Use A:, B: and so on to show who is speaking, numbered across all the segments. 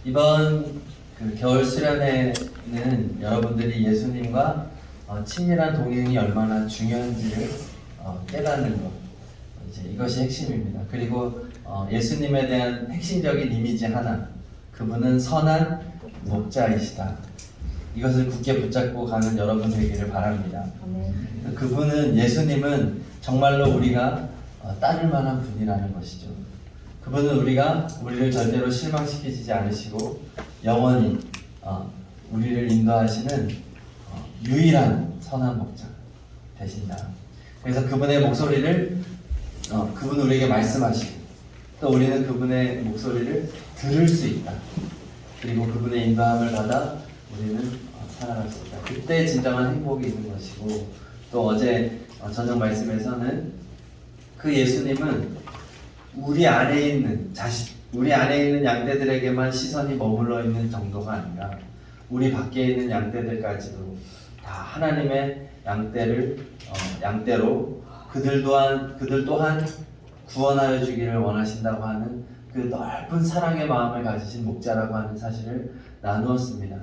A: 이번 겨울 수련회는 여러분들이 예수님과 친밀한 동행이 얼마나 중요한지를 깨닫는 것, 이제 이것이 핵심입니다. 그리고 예수님에 대한 핵심적인 이미지 하나, 그분은 선한 목자이시다. 이것을 굳게 붙잡고 가는 여러분 되기를 바랍니다. 그분은, 예수님은 정말로 우리가 따를 만한 분이라는 것이죠. 그분은 우리를 절대로 실망시키지 않으시고 영원히 우리를 인도하시는 유일한 선한 목자 되신다. 그래서 그분의 목소리를 그분 우리에게 말씀하시고 또 우리는 그분의 목소리를 들을 수 있다. 그리고 그분의 인도함을 받아 우리는 살아갈 수 있다. 그때 진정한 행복이 있는 것이고, 또 어제 저녁 말씀에서는 그 예수님은 우리 안에 있는 양떼들에게만 시선이 머물러 있는 정도가 아니라 우리 밖에 있는 양떼들까지도 다 하나님의 양떼로 그들 또한 구원하여 주기를 원하신다고 하는 그 넓은 사랑의 마음을 가지신 목자라고 하는 사실을 나누었습니다.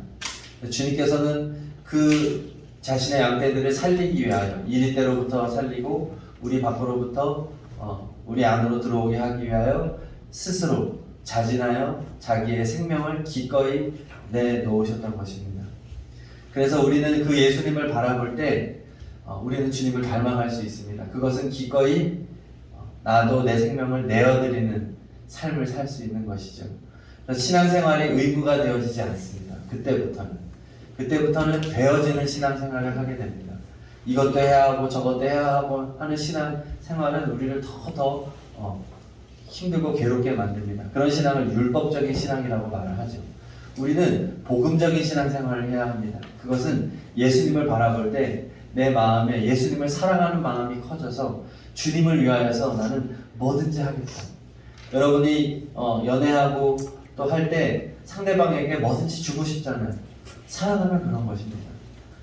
A: 주님께서는 그 자신의 양떼들을 살리기 위하여 이리때로부터 살리고 우리 밖으로부터 우리 안으로 들어오게 하기 위하여 스스로 자진하여 자기의 생명을 기꺼이 내놓으셨던 것입니다. 그래서 우리는 그 예수님을 바라볼 때 우리는 주님을 닮아갈 수 있습니다. 그것은 기꺼이 나도 내 생명을 내어드리는 삶을 살 수 있는 것이죠. 신앙생활이 의무가 되어지지 않습니다. 그때부터는 되어지는 신앙생활을 하게 됩니다. 이것도 해야 하고 저것도 해야 하고 하는 신앙생활은 우리를 더 힘들고 괴롭게 만듭니다. 그런 신앙을 율법적인 신앙이라고 말을 하죠. 우리는 복음적인 신앙생활을 해야 합니다. 그것은 예수님을 바라볼 때 내 마음에 예수님을 사랑하는 마음이 커져서 주님을 위하여서 나는 뭐든지 하겠다. 여러분이 연애하고 또 할 때 상대방에게 뭐든지 주고 싶잖아요. 사랑하면 그런 것입니다.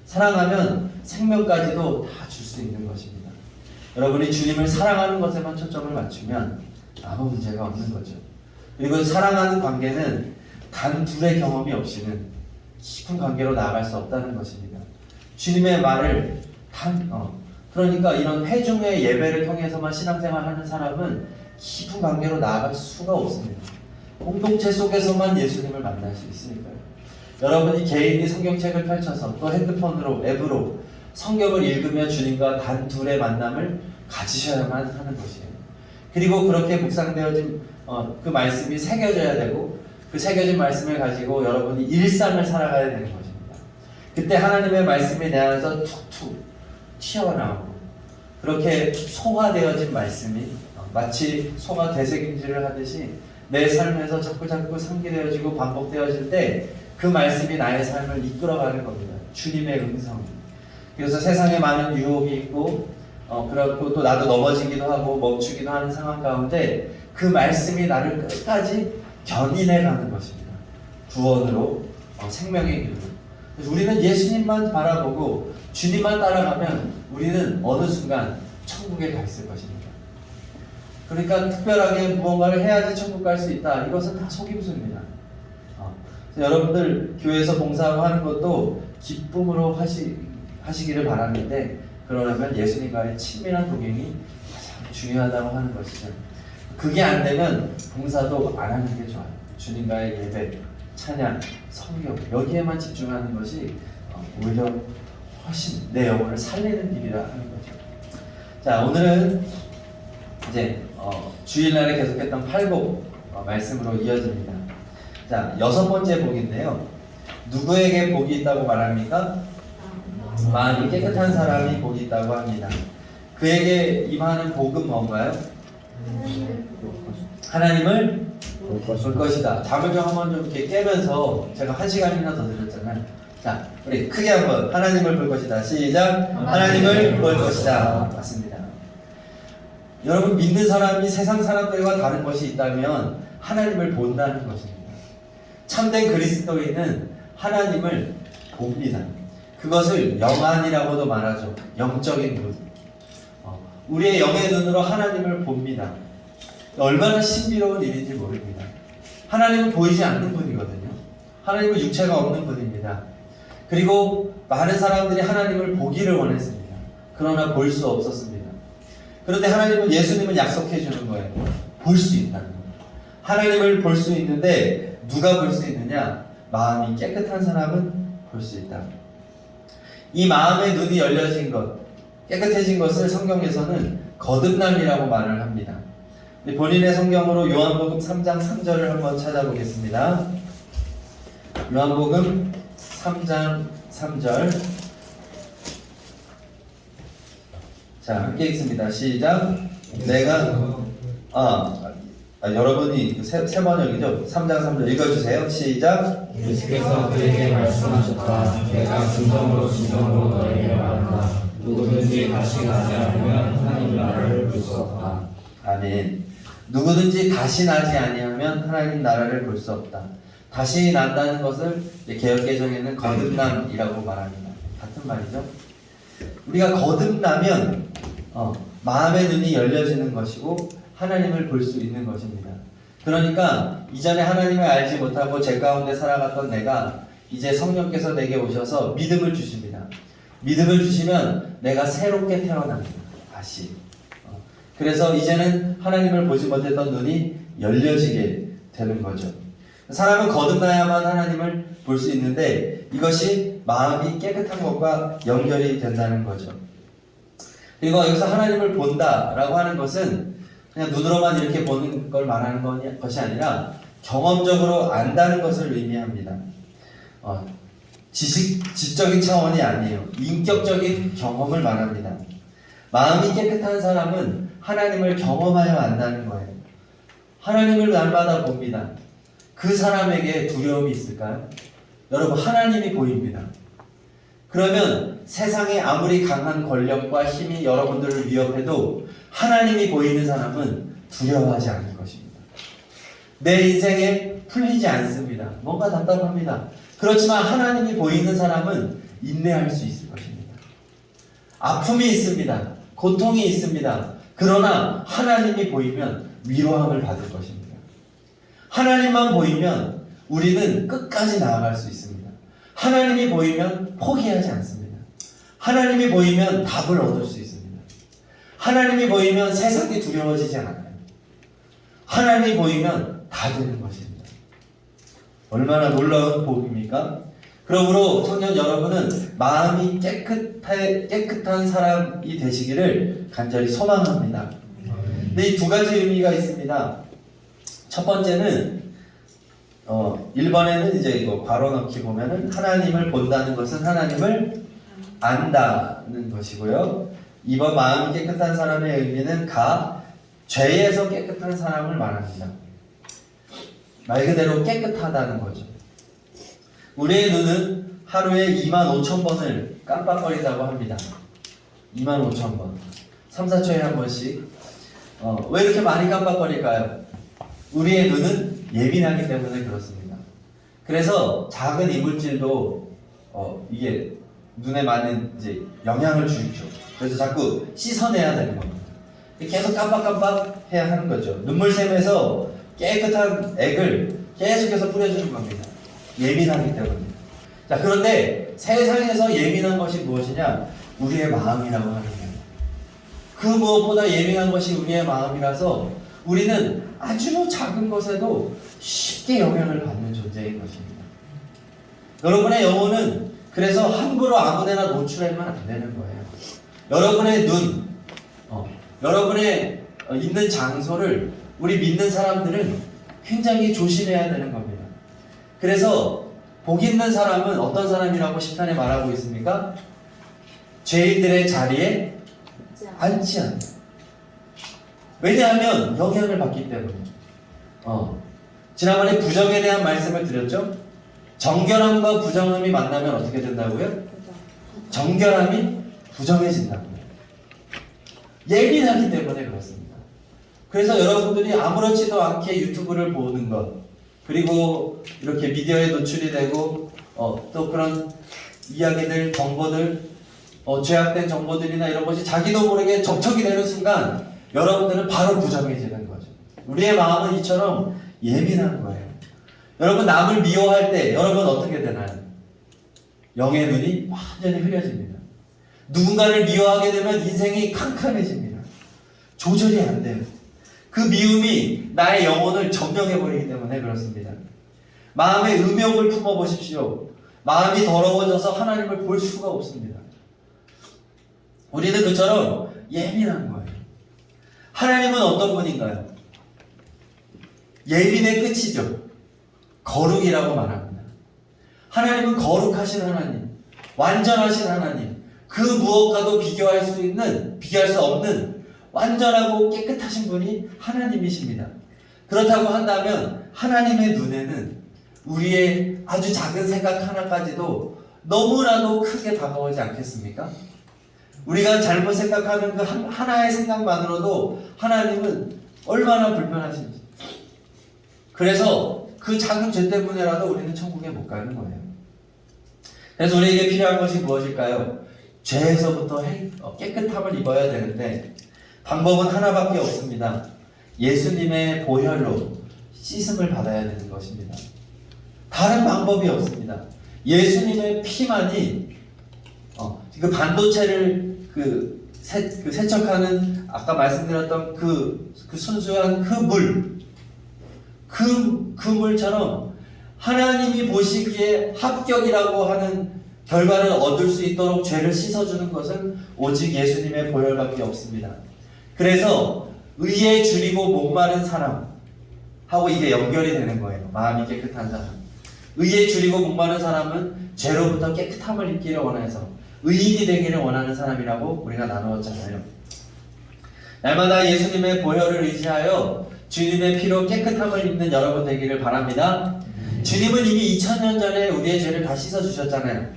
A: 사랑하면 생명까지도 다 줄 수 있는 것입니다. 여러분이 주님을 사랑하는 것에만 초점을 맞추면 아무 문제가 없는 거죠. 그리고 사랑하는 관계는 단 둘의 경험이 없이는 깊은 관계로 나아갈 수 없다는 것입니다. 주님의 말을 그러니까 이런 회중의 예배를 통해서만 신앙생활하는 사람은 깊은 관계로 나아갈 수가 없습니다. 공동체 속에서만 예수님을 만날 수 있으니까요. 여러분이 개인이 성경책을 펼쳐서 또 핸드폰으로, 앱으로 성경을 읽으며 주님과 단 둘의 만남을 가지셔야만 하는 것이에요. 그리고 그렇게 묵상되어진 그 말씀이 새겨져야 되고, 그 새겨진 말씀을 가지고 여러분이 일상을 살아가야 되는 것입니다. 그때 하나님의 말씀이 내 안에서 툭툭 튀어나오고, 그렇게 소화되어진 말씀이 마치 소가 되새김질을 하듯이 내 삶에서 자꾸 상기되어지고 반복되어질 때 그 말씀이 나의 삶을 이끌어가는 겁니다. 주님의 음성. 그래서 세상에 많은 유혹이 있고 그렇고 또 나도 넘어지기도 하고 멈추기도 하는 상황 가운데 그 말씀이 나를 끝까지 견인해가는 것입니다. 구원으로, 생명의 길로. 우리는 예수님만 바라보고 주님만 따라가면 우리는 어느 순간 천국에 가 있을 것입니다. 그러니까 특별하게 무언가를 해야지 천국 갈 수 있다. 이것은 다 속임수입니다. 여러분들 교회에서 봉사하고 하는 것도 기쁨으로 하시기를 바라는데, 그러려면 예수님과의 친밀한 동행이 가장 중요하다고 하는 것이죠. 그게 안 되면 봉사도 안 하는 게 좋아요. 주님과의 예배, 찬양, 성경, 여기에만 집중하는 것이 오히려 훨씬 내 영혼을 살리는 길이라 하는 거죠. 자, 오늘은 이제 주일날에 계속했던 8복 말씀으로 이어집니다. 자, 6번째 복인데요. 누구에게 복이 있다고 말합니까? 마음이 깨끗한 사람이 복이 있다고 합니다. 그에게 임하는 복은 뭔가요? 하나님을 볼 것이다. 잠을 좀 한번 좀 이렇게 깨면서 제가 1시간이나 더 드렸잖아요. 자, 우리 크게 한번 하나님을 볼 것이다. 시작. 하나님을 볼 것이다. 맞습니다. 여러분, 믿는 사람이 세상 사람들과 다른 것이 있다면 하나님을 본다는 것입니다. 참된 그리스도인은 하나님을 봅니다. 그것을 영안이라고도 말하죠. 영적인 눈. 우리의 영의 눈으로 하나님을 봅니다. 얼마나 신비로운 일인지 모릅니다. 하나님은 보이지 않는 분이거든요. 하나님은 육체가 없는 분입니다. 그리고 많은 사람들이 하나님을 보기를 원했습니다. 그러나 볼 수 없었습니다. 그런데 하나님은, 예수님은 약속해 주는 거예요. 볼 수 있다는 거예요. 하나님을 볼 수 있는데 누가 볼 수 있느냐? 마음이 깨끗한 사람은 볼 수 있다. 이 마음의 눈이 열려진 것, 깨끗해진 것을 성경에서는 거듭남이라고 말을 합니다. 본인의 성경으로 요한복음 3장 3절을 한번 찾아보겠습니다. 요한복음 3장 3절. 자, 함께 읽습니다. 시작. 내가 여러분이 세 번역이죠. 3장 3절 읽어주세요. 시작.
B: 예수께서 그에게 말씀하셨다. 내가 진정으로 너에게 말한다. 누구든지 다시 나지 않으면 하나님 나라를 볼 수 없다.
A: 아멘. 누구든지 다시 나지 아니하면 하나님 나라를 볼 수 없다. 다시 난다는 것을 개역개정에는 거듭남이라고 말합니다. 같은 말이죠. 우리가 거듭나면 마음의 눈이 열려지는 것이고 하나님을 볼 수 있는 것입니다. 그러니까 이전에 하나님을 알지 못하고 죄 가운데 살아갔던 내가 이제 성령께서 내게 오셔서 믿음을 주십니다. 믿음을 주시면 내가 새롭게 태어납니다. 다시. 그래서 이제는 하나님을 보지 못했던 눈이 열려지게 되는 거죠. 사람은 거듭나야만 하나님을 볼 수 있는데 이것이 마음이 깨끗한 것과 연결이 된다는 거죠. 그리고 여기서 하나님을 본다라고 하는 것은 그냥 눈으로만 이렇게 보는 걸 말하는 것이 아니라 경험적으로 안다는 것을 의미합니다. 지적인 차원이 아니에요. 인격적인 경험을 말합니다. 마음이 깨끗한 사람은 하나님을 경험하여 안다는 거예요. 하나님을 날마다 봅니다. 그 사람에게 두려움이 있을까요? 여러분, 하나님이 보입니다. 그러면 세상에 아무리 강한 권력과 힘이 여러분들을 위협해도 하나님이 보이는 사람은 두려워하지 않을 것입니다. 내 인생에 풀리지 않습니다. 뭔가 답답합니다. 그렇지만 하나님이 보이는 사람은 인내할 수 있을 것입니다. 아픔이 있습니다. 고통이 있습니다. 그러나 하나님이 보이면 위로함을 받을 것입니다. 하나님만 보이면 우리는 끝까지 나아갈 수 있습니다. 하나님이 보이면 포기하지 않습니다. 하나님이 보이면 답을 얻을 수 있습니다. 하나님이 보이면 세상이 두려워지지 않아요. 하나님이 보이면 다 되는 것입니다. 얼마나 놀라운 복입니까? 그러므로 청년 여러분은 마음이 깨끗한 사람이 되시기를 간절히 소망합니다. 근데 이 두 가지 의미가 있습니다. 첫 번째는 1번에는 이제 이거 괄호 넣기 보면은 하나님을 본다는 것은 하나님을 안다는 것이고요. 2번 마음이 깨끗한 사람의 의미는 죄에서 깨끗한 사람을 말합니다. 말 그대로 깨끗하다는 거죠. 우리의 눈은 하루에 25,000번을 깜빡거린다고 합니다. 25,000번. 3, 4초에 한 번씩. 왜 이렇게 많이 깜빡거릴까요? 우리의 눈은 예민하기 때문에 그렇습니다. 그래서 작은 이물질도 이게 눈에 많은 이제 영향을 주죠. 그래서 자꾸 씻어내야 되는 겁니다. 계속 깜빡깜빡 해야 하는 거죠. 눈물샘에서 깨끗한 액을 계속해서 뿌려주는 겁니다. 예민하기 때문에. 자, 그런데 세상에서 예민한 것이 무엇이냐? 우리의 마음이라고 하는 거예요. 그 무엇보다 예민한 것이 우리의 마음이라서 우리는 아주 작은 것에도 쉽게 영향을 받는 존재인 것입니다. 여러분의 영혼은 그래서 함부로 아무데나 노출하면 안 되는 거예요. 여러분의 눈, 여러분의 있는 장소를 우리 믿는 사람들은 굉장히 조심해야 되는 겁니다. 그래서 복 있는 사람은 어떤 사람이라고 시편에 말하고 있습니까? 죄인들의 자리에 앉지 않아요. 왜냐하면 영향을 받기 때문에. 지난번에 부정에 대한 말씀을 드렸죠? 정결함과 부정함이 만나면 어떻게 된다고요? 정결함이 부정해진다고요. 예민하기 때문에 그렇습니다. 그래서 여러분들이 아무렇지도 않게 유튜브를 보는 것, 그리고 이렇게 미디어에 노출이 되고 또 그런 이야기들, 정보들, 죄악된 정보들이나 이런 것이 자기도 모르게 접촉이 되는 순간 여러분들은 바로 부정해지는 거죠. 우리의 마음은 이처럼 예민한 거예요. 여러분 남을 미워할 때 여러분 어떻게 되나요? 영의 눈이 완전히 흐려집니다. 누군가를 미워하게 되면 인생이 캄캄해집니다. 조절이 안 돼요. 그 미움이 나의 영혼을 점령해버리기 때문에 그렇습니다. 마음에 음욕을 품어보십시오. 마음이 더러워져서 하나님을 볼 수가 없습니다. 우리는 그처럼 예민한 거예요. 하나님은 어떤 분인가요? 예민의 끝이죠. 거룩이라고 말합니다. 하나님은 거룩하신 하나님, 완전하신 하나님, 그 무엇과도 비교할 수 없는 완전하고 깨끗하신 분이 하나님이십니다. 그렇다고 한다면 하나님의 눈에는 우리의 아주 작은 생각 하나까지도 너무나도 크게 다가오지 않겠습니까? 우리가 잘못 생각하는 그 하나의 생각만으로도 하나님은 얼마나 불편하신지. 그래서 그 작은 죄 때문에라도 우리는 천국에 못 가는 거예요. 그래서 우리에게 필요한 것이 무엇일까요? 죄에서부터 깨끗함을 입어야 되는데 방법은 하나밖에 없습니다. 예수님의 보혈로 씻음을 받아야 되는 것입니다. 다른 방법이 없습니다. 예수님의 피만이 그 반도체를 세척하는 아까 말씀드렸던 그 순수한 그 물처럼 하나님이 보시기에 합격이라고 하는 결과를 얻을 수 있도록 죄를 씻어주는 것은 오직 예수님의 보혈밖에 없습니다. 그래서 의에 줄이고 목마른 사람하고 이게 연결이 되는 거예요. 마음이 깨끗한 사람. 의에 줄이고 목마른 사람은 죄로부터 깨끗함을 입기를 원해서 의인이 되기를 원하는 사람이라고 우리가 나누었잖아요. 날마다 예수님의 보혈을 의지하여 주님의 피로 깨끗함을 입는 여러분 되기를 바랍니다. 주님은 이미 2000년 전에 우리의 죄를 다 씻어주셨잖아요.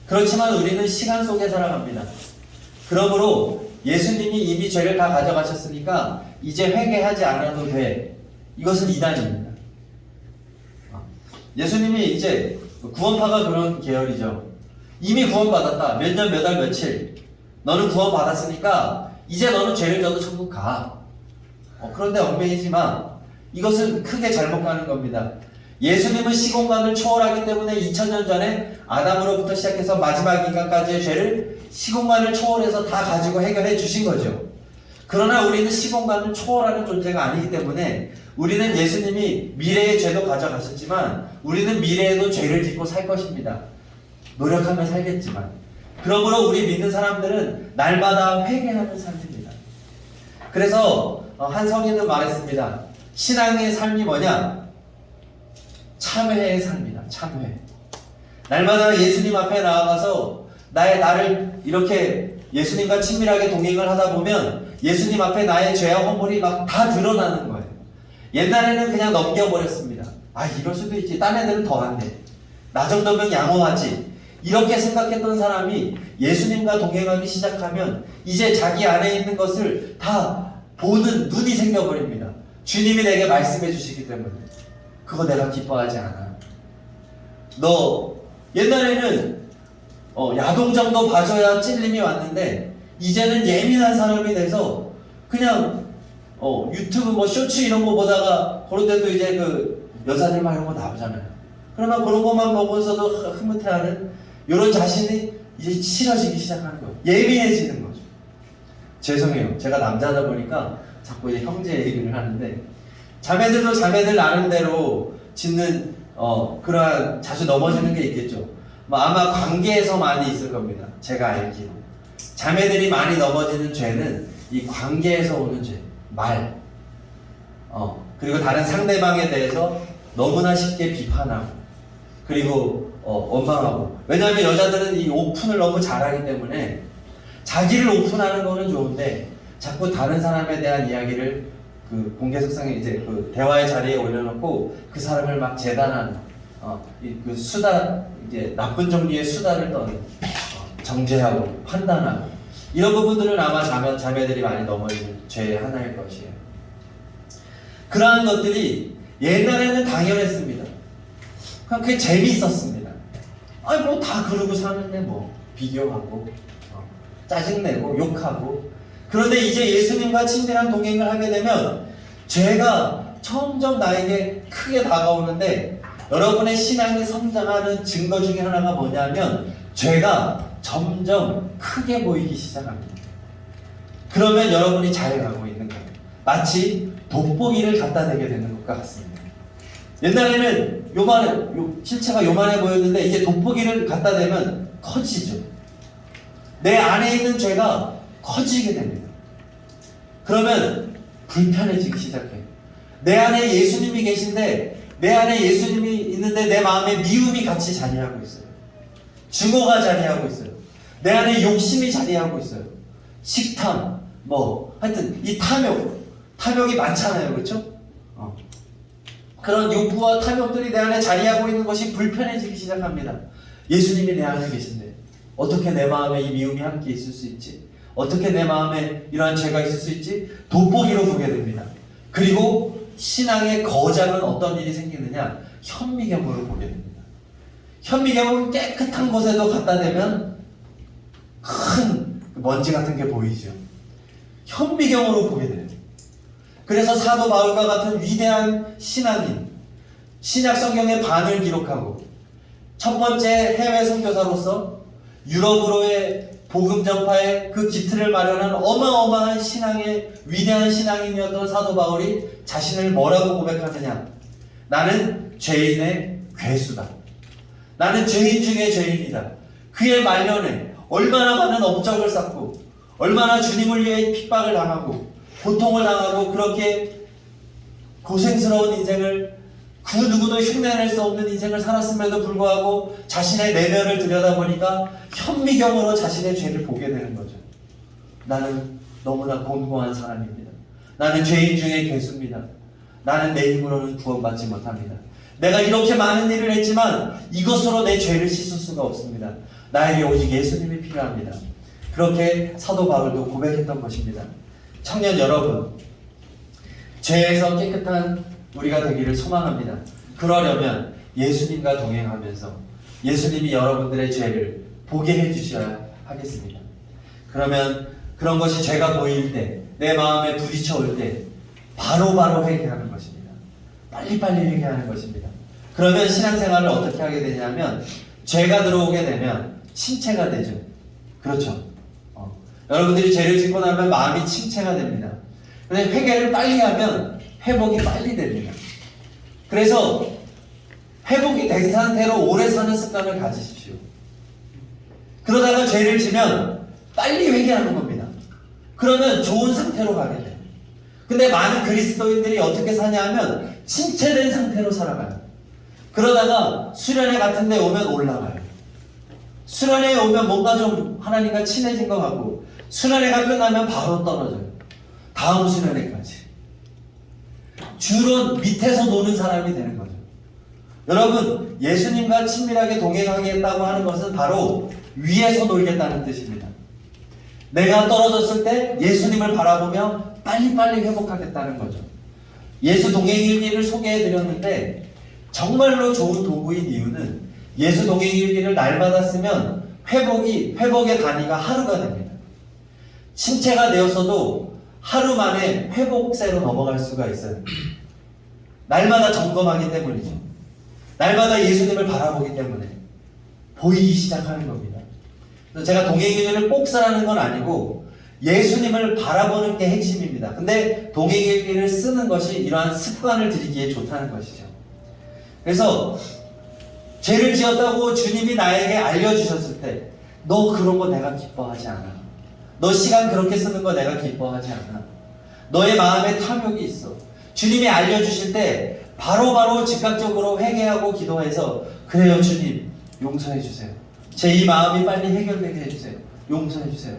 A: 그렇지만 우리는 시간 속에 살아갑니다. 그러므로 예수님이 이미 죄를 다 가져가셨으니까 이제 회개하지 않아도 돼. 이것은 이단입니다. 예수님이 이제 구원파가 그런 계열이죠. 이미 구원받았다. 몇 년, 몇 월, 며칠. 너는 구원받았으니까 이제 너는 죄를 져도 천국 가. 그런데 얽매이지 마. 이것은 크게 잘못 가는 겁니다. 예수님은 시공간을 초월하기 때문에 2000년 전에 아담으로부터 시작해서 마지막 인간까지의 죄를 시공간을 초월해서 다 가지고 해결해 주신 거죠. 그러나 우리는 시공간을 초월하는 존재가 아니기 때문에 우리는 예수님이 미래의 죄도 가져가셨지만 우리는 미래에도 죄를 짓고 살 것입니다. 노력하며 살겠지만. 그러므로 우리 믿는 사람들은 날마다 회개하는 삶입니다. 그래서 한 성인은 말했습니다. 신앙의 삶이 뭐냐? 참회의 삶이다. 참회. 날마다 예수님 앞에 나아가서 나를 이렇게 예수님과 친밀하게 동행을 하다 보면 예수님 앞에 나의 죄와 허물이 막 다 드러나는 거예요. 옛날에는 그냥 넘겨버렸습니다. 이럴 수도 있지. 딴 애들은 더 안 돼. 나 정도면 양호하지. 이렇게 생각했던 사람이 예수님과 동행하기 시작하면 이제 자기 안에 있는 것을 다 보는 눈이 생겨버립니다. 주님이 내게 말씀해 주시기 때문에. 그거 내가 기뻐하지 않아. 너 옛날에는 야동 정도 봐줘야 찔림이 왔는데 이제는 예민한 사람이 돼서 그냥 유튜브 쇼츠 이런 거 보다가 그런 데도 이제 그 여자들만 이런 거 나오잖아요. 그러면 그런 것만 보고서도 흐뭇해하는 이런 자신이 이제 싫어지기 시작하는 거예요. 예민해지는 거죠. 죄송해요. 제가 남자다 보니까 자꾸 이제 형제 얘기를 하는데 자매들도 자매들 나름대로 짓는 그러한 자주 넘어지는 게 있겠죠. 아마 관계에서 많이 있을 겁니다. 제가 알기로 자매들이 많이 넘어지는 죄는 이 관계에서 오는 죄, 말, 그리고 다른 상대방에 대해서 너무나 쉽게 비판하고 그리고 원망하고. 왜냐하면 여자들은 이 오픈을 너무 잘하기 때문에 자기를 오픈하는 거는 좋은데 자꾸 다른 사람에 대한 이야기를 그 공개석상에 이제 그 대화의 자리에 올려놓고 그 사람을 막 재단하는 그 수다, 이제 나쁜 종류의 수다를 떠는 정죄하고 판단하고 이런 부분들은 아마 자매들이 많이 넘어지는 죄의 하나일 것이에요. 그러한 것들이 옛날에는 당연했습니다. 그게 재밌었습니다. 뭐 다 그러고 사는데 뭐 비교하고 짜증내고 욕하고. 그런데 이제 예수님과 친밀한 동행을 하게 되면 죄가 점점 나에게 크게 다가오는데 여러분의 신앙이 성장하는 증거 중에 하나가 뭐냐면 죄가 점점 크게 보이기 시작합니다. 그러면 여러분이 잘 가고 있는 거예요. 마치 돋보기를 갖다 대게 되는 것과 같습니다. 옛날에는 실체가 요만해 보였는데 이제 돋보기를 갖다 대면 커지죠. 내 안에 있는 죄가 커지게 됩니다. 그러면 불편해지기 시작해요. 내 안에 예수님이 계신데, 내 안에 예수님이 있는데 내 마음에 미움이 같이 자리하고 있어요. 증오가 자리하고 있어요. 내 안에 욕심이 자리하고 있어요. 식탐, 하여튼 이 탐욕이 많잖아요. 그렇죠? 그런 욕구와 탐욕들이 내 안에 자리하고 있는 것이 불편해지기 시작합니다. 예수님이 내 안에 계신데 어떻게 내 마음에 이 미움이 함께 있을 수 있지? 어떻게 내 마음에 이러한 죄가 있을 수 있지? 돋보기로 보게 됩니다. 그리고 신앙의 거장은 어떤 일이 생기느냐? 현미경으로 보게 됩니다. 현미경은 깨끗한 곳에도 갖다 대면 큰 먼지 같은 게 보이죠. 현미경으로 보게 돼요. 그래서 사도 바울과 같은 위대한 신앙인, 신약 성경의 반을 기록하고 첫 번째 해외 선교사로서 유럽으로의 복음 전파의 그 기틀을 마련한 어마어마한 위대한 신앙인이었던 사도 바울이 자신을 뭐라고 고백하느냐? 나는 죄인의 괴수다. 나는 죄인 중에 죄인이다. 그의 말년에 얼마나 많은 업적을 쌓고 얼마나 주님을 위해 핍박을 당하고 고통을 당하고 그렇게 고생스러운 인생을 그 누구도 흉내낼 수 없는 인생을 살았음에도 불구하고 자신의 내면을 들여다보니까 현미경으로 자신의 죄를 보게 되는 거죠. 나는 너무나 곤고한 사람입니다. 나는 죄인 중에 괴수입니다. 나는 내 힘으로는 구원받지 못합니다. 내가 이렇게 많은 일을 했지만 이것으로 내 죄를 씻을 수가 없습니다. 나에게 오직 예수님이 필요합니다. 그렇게 사도 바울도 고백했던 것입니다. 청년 여러분, 죄에서 깨끗한 우리가 되기를 소망합니다. 그러려면 예수님과 동행하면서 예수님이 여러분들의 죄를 보게 해주셔야 하겠습니다. 그러면 그런 것이 죄가 보일 때, 내 마음에 부딪혀 올 때 바로바로 회개하는 것입니다. 빨리빨리 회개하는 것입니다. 그러면 신앙생활을 어떻게 하게 되냐면 죄가 들어오게 되면 침체가 되죠. 그렇죠. 여러분들이 죄를 짓고 나면 마음이 침체가 됩니다. 근데 회개를 빨리 하면 회복이 빨리 됩니다. 그래서 회복이 된 상태로 오래 사는 습관을 가지십시오. 그러다가 죄를 지면 빨리 회개하는 겁니다. 그러면 좋은 상태로 가게 돼요. 근데 많은 그리스도인들이 어떻게 사냐 하면 침체된 상태로 살아가요. 그러다가 수련회 같은 데 오면 올라가요. 수련회에 오면 뭔가 좀 하나님과 친해진 것 같고 수련회가 끝나면 바로 떨어져요. 다음 수련회까지. 주로 밑에서 노는 사람이 되는 거죠. 여러분, 예수님과 친밀하게 동행하겠다고 하는 것은 바로 위에서 놀겠다는 뜻입니다. 내가 떨어졌을 때 예수님을 바라보며 빨리빨리 회복하겠다는 거죠. 예수 동행일기를 소개해드렸는데 정말로 좋은 도구인 이유는 예수 동행일기를 날마다 쓰면 회복의 단위가 하루가 됩니다. 침체가 되었어도 하루 만에 회복세로 넘어갈 수가 있어요. 날마다 점검하기 때문이죠. 날마다 예수님을 바라보기 때문에 보이기 시작하는 겁니다. 그래서 제가 동행일기를 꼭 쓰라는 건 아니고 예수님을 바라보는 게 핵심입니다. 근데 동행일기를 쓰는 것이 이러한 습관을 들이기에 좋다는 것이죠. 그래서 죄를 지었다고 주님이 나에게 알려주셨을 때 너 그런 거 내가 기뻐하지 않아. 너 시간 그렇게 쓰는 거 내가 기뻐하지 않아. 너의 마음에 탐욕이 있어. 주님이 알려주실 때 바로바로 즉각적으로 회개하고 기도해서 그래요 주님 용서해 주세요. 제 이 마음이 빨리 해결되게 해주세요. 용서해 주세요.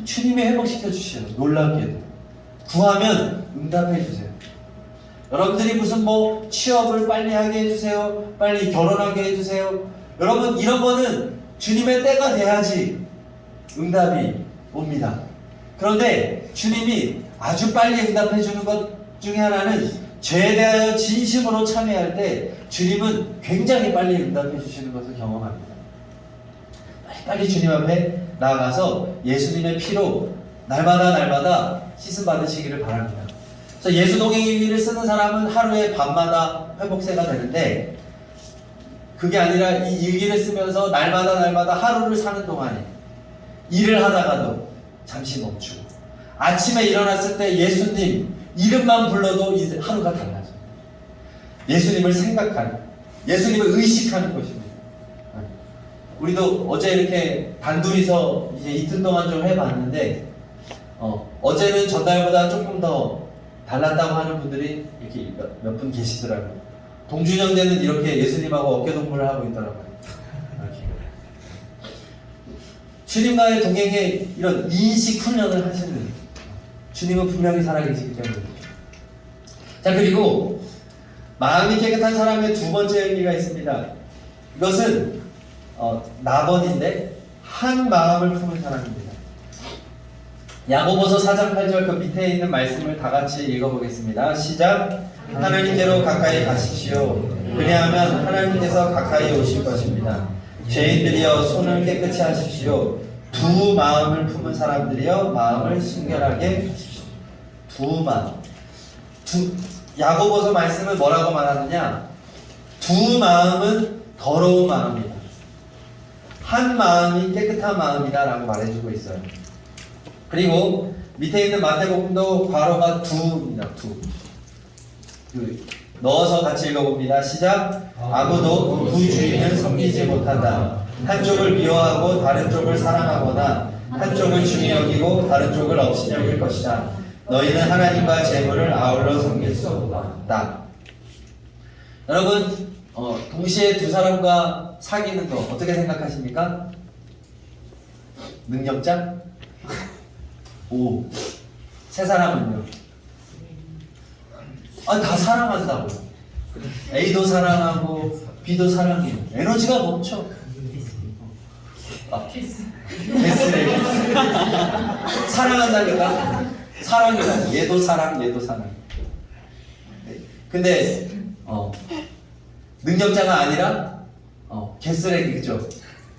A: 주님이 회복시켜 주시죠. 놀랍게도. 구하면 응답해 주세요. 여러분들이 무슨 취업을 빨리 하게 해주세요. 빨리 결혼하게 해주세요. 여러분 이런 거는 주님의 때가 돼야지 응답이 옵니다. 그런데 주님이 아주 빨리 응답해 주는 것 중에 하나는 죄에 대하여 진심으로 참여할 때 주님은 굉장히 빨리 응답해 주시는 것을 경험합니다. 빨리 주님 앞에 나아가서 예수님의 피로 날마다 씻음 받으시기를 바랍니다. 그래서 예수 동행일기를 쓰는 사람은 하루에 밤마다 회복세가 되는데 그게 아니라 이 일기를 쓰면서 날마다 하루를 사는 동안에 일을 하다가도 잠시 멈추고 아침에 일어났을 때 예수님 이름만 불러도 이제 하루가 달라져요. 예수님을 생각하는, 예수님을 의식하는 것입니다. 우리도 어제 이렇게 단둘이서 이제 이틀 동안 좀 해봤는데 어제는 전날보다 조금 더 달랐다고 하는 분들이 이렇게 몇 분 계시더라고요. 동준 형제는 이렇게 예수님하고 어깨동무를 하고 있더라고요. 이렇게. 주님과의 동행에 이런 인식 훈련을 하시는, 주님은 분명히 살아계시기 때문에. 자, 그리고 마음이 깨끗한 사람의 두 번째 의미가 있습니다. 이것은 나번인데 한 마음을 품은 사람입니다. 야고보서 4장 8절 그 밑에 있는 말씀을 다 같이 읽어보겠습니다. 시작. 하나님께로 가까이 가십시오. 그리하면 하나님께서 가까이 오실 것입니다. 죄인들이여 손을 깨끗이 하십시오. 두 마음을 품은 사람들이여 마음을 순결하게 하십시오. 두 마음. 야고보서 말씀은 뭐라고 말하느냐? 두 마음은 더러운 마음이다. 한 마음이 깨끗한 마음이다 라고 말해주고 있어요. 그리고 밑에 있는 마태복음도 괄호가 두입니다. 두. 넣어서 같이 읽어봅니다. 시작. 아무도 두 주인을 섬기지 못한다. 한쪽을 미워하고 다른 쪽을 사랑하거나 한쪽을 중히 여기고 다른 쪽을 없이 여길 것이다. 너희는 하나님과 재물을 아울러 섬길 수 없다. 여러분, 동시에 두 사람과 사귀는 거 어떻게 생각하십니까? 능력자? 오. 세 사람은요? 다 사랑한다고요. A도 사랑하고 B도 사랑해요. 에너지가 넘쳐. 개쓰레기. 사랑한다니까? 사랑이라고. 얘도 사랑, 얘도 사랑. 근데 능력자가 아니라 개쓰레기, 그죠?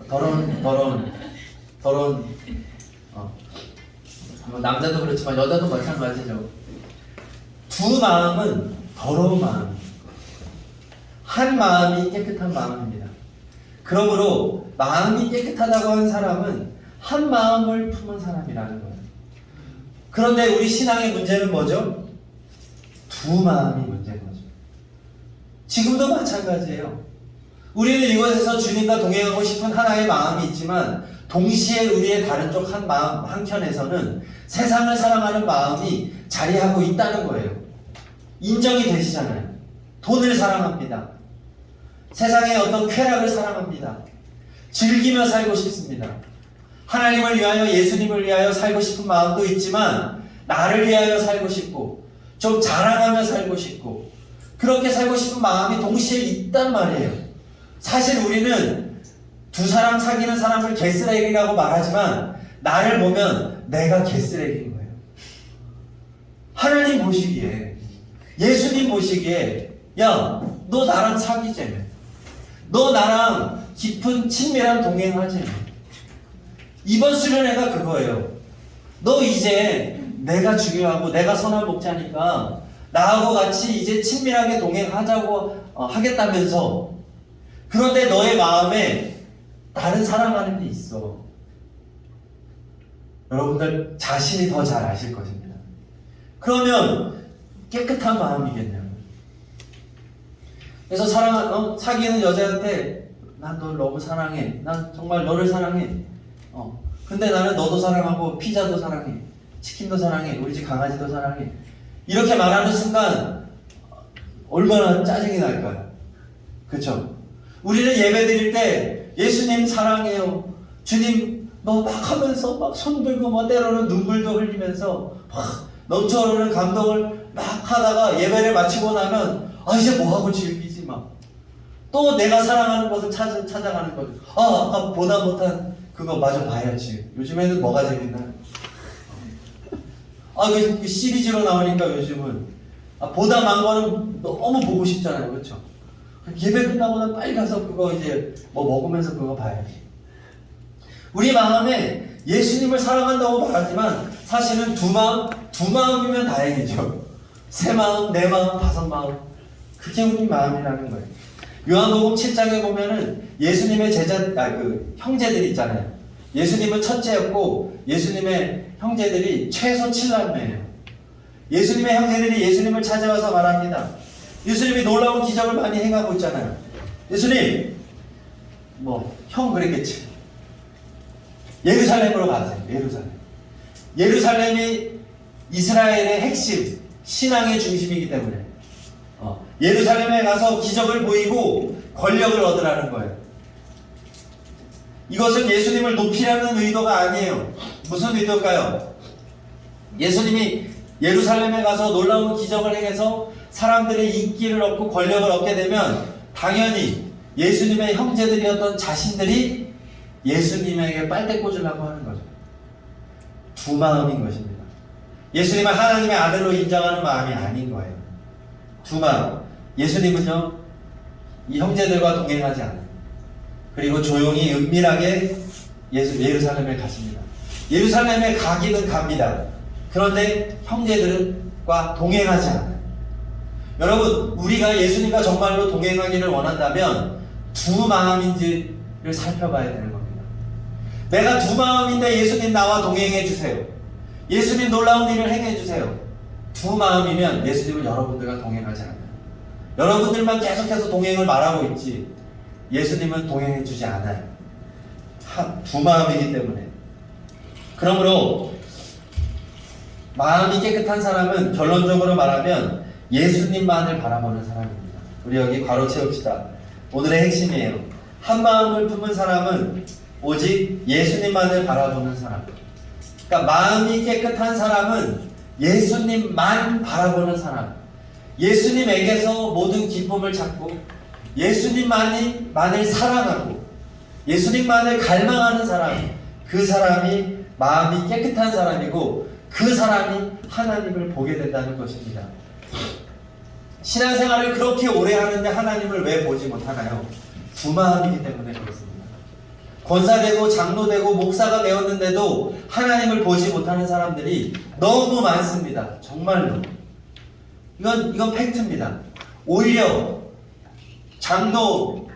A: 더러운 남자도 그렇지만 여자도 마찬가지죠. 두 마음은 더러운 마음, 한 마음이 깨끗한 마음입니다. 그러므로 마음이 깨끗하다고 한 사람은 한 마음을 품은 사람이라는 거예요. 그런데 우리 신앙의 문제는 뭐죠? 두 마음이 문제인 거죠. 지금도 마찬가지예요. 우리는 이곳에서 주님과 동행하고 싶은 하나의 마음이 있지만 동시에 우리의 다른 쪽 한 마음 한켠에서는 세상을 사랑하는 마음이 자리하고 있다는 거예요. 인정이 되시잖아요. 돈을 사랑합니다. 세상의 어떤 쾌락을 사랑합니다. 즐기며 살고 싶습니다. 하나님을 위하여, 예수님을 위하여 살고 싶은 마음도 있지만 나를 위하여 살고 싶고 좀 자랑하며 살고 싶고 그렇게 살고 싶은 마음이 동시에 있단 말이에요. 사실 우리는 두 사람 사귀는 사람을 개쓰레기라고 말하지만 나를 보면 내가 개쓰레기인 거예요. 하나님 보시기에, 예수님 보시기에 야, 너 나랑 사귀자며, 너 나랑 깊은 친밀한 동행하자며. 이번 수련회가 그거예요. 너 이제 내가 중요하고 내가 선한 목자니까 나하고 같이 이제 친밀하게 동행하자고 하겠다면서, 그런데 너의 마음에 다른 사랑하는 게 있어. 여러분들 자신이 더 잘 아실 것입니다. 그러면 깨끗한 마음이겠냐고. 그래서 사귀는 여자한테 난 널 너무 사랑해. 난 정말 너를 사랑해. 근데 나는 너도 사랑하고 피자도 사랑해. 치킨도 사랑해. 우리 집 강아지도 사랑해. 이렇게 말하는 순간 얼마나 짜증이 날까요? 그렇죠? 우리는 예배 드릴 때 예수님 사랑해요. 주님 막 하면서 막 손 들고 막 때로는 눈물도 흘리면서 막 넘쳐오르는 감동을 막 하다가 예배를 마치고 나면 이제 뭐하고 즐기지 막. 또 내가 사랑하는 것을 찾아가는 거죠. 아까 보다 못한 그거 마저 봐야지. 요즘에는 뭐가 재밌나요? 그 시리즈로 나오니까 요즘은 보다 만 거는 너무 보고 싶잖아요. 그렇죠? 예배 끝나고는 빨리 가서 그거 이제 뭐 먹으면서 그거 봐야지. 우리 마음에 예수님을 사랑한다고 말하지만 사실은 두 마음이면 다행이죠. 세 마음, 네 마음, 다섯 마음. 그게 우리 마음이라는 거예요. 요한복음 7장에 보면은 예수님의 형제들이 있잖아요. 예수님은 첫째였고 예수님의 형제들이 최소 7남매예요. 예수님의 형제들이 예수님을 찾아와서 말합니다. 예수님이 놀라운 기적을 많이 행하고 있잖아요. 예수님, 형 그랬겠지. 예루살렘으로 가세요. 예루살렘이 이스라엘의 핵심, 신앙의 중심이기 때문에 예루살렘에 가서 기적을 보이고 권력을 얻으라는 거예요. 이것은 예수님을 높이라는 의도가 아니에요. 무슨 의도일까요? 예수님이 예루살렘에 가서 놀라운 기적을 행해서 사람들의 인기를 얻고 권력을 얻게 되면 당연히 예수님의 형제들이었던 자신들이 예수님에게 빨대 꽂으려고 하는 거죠. 두 마음인 것입니다. 예수님을 하나님의 아들로 인정하는 마음이 아닌 거예요. 두 마음. 예수님은요, 이 형제들과 동행하지 않아요. 그리고 조용히 은밀하게 예루살렘에 가십니다. 예루살렘에 가기는 갑니다. 그런데 형제들과 동행하지 않아요. 여러분, 우리가 예수님과 정말로 동행하기를 원한다면 두 마음인지를 살펴봐야 되는 겁니다. 내가 두 마음인데 예수님 나와 동행해 주세요. 예수님 놀라운 일을 행해 주세요. 두 마음이면 예수님은 여러분들과 동행하지 않아요. 여러분들만 계속해서 동행을 말하고 있지 예수님은 동행해 주지 않아요. 두 마음이기 때문에. 그러므로 마음이 깨끗한 사람은 결론적으로 말하면 예수님만을 바라보는 사람입니다. 우리 여기 괄호 채웁시다. 오늘의 핵심이에요. 한 마음을 품은 사람은 오직 예수님만을 바라보는 사람. 그러니까 마음이 깨끗한 사람은 예수님만 바라보는 사람. 예수님에게서 모든 기쁨을 찾고 예수님만을 사랑하고 예수님만을 갈망하는 사람. 그 사람이 마음이 깨끗한 사람이고 그 사람이 하나님을 보게 된다는 것입니다. 신앙생활을 그렇게 오래 하는데 하나님을 왜 보지 못하나요? 두 마음이기 때문에 그렇습니다. 권사되고 장로되고 목사가 되었는데도 하나님을 보지 못하는 사람들이 너무 많습니다. 정말로. 이건 팩트입니다. 오히려 장로,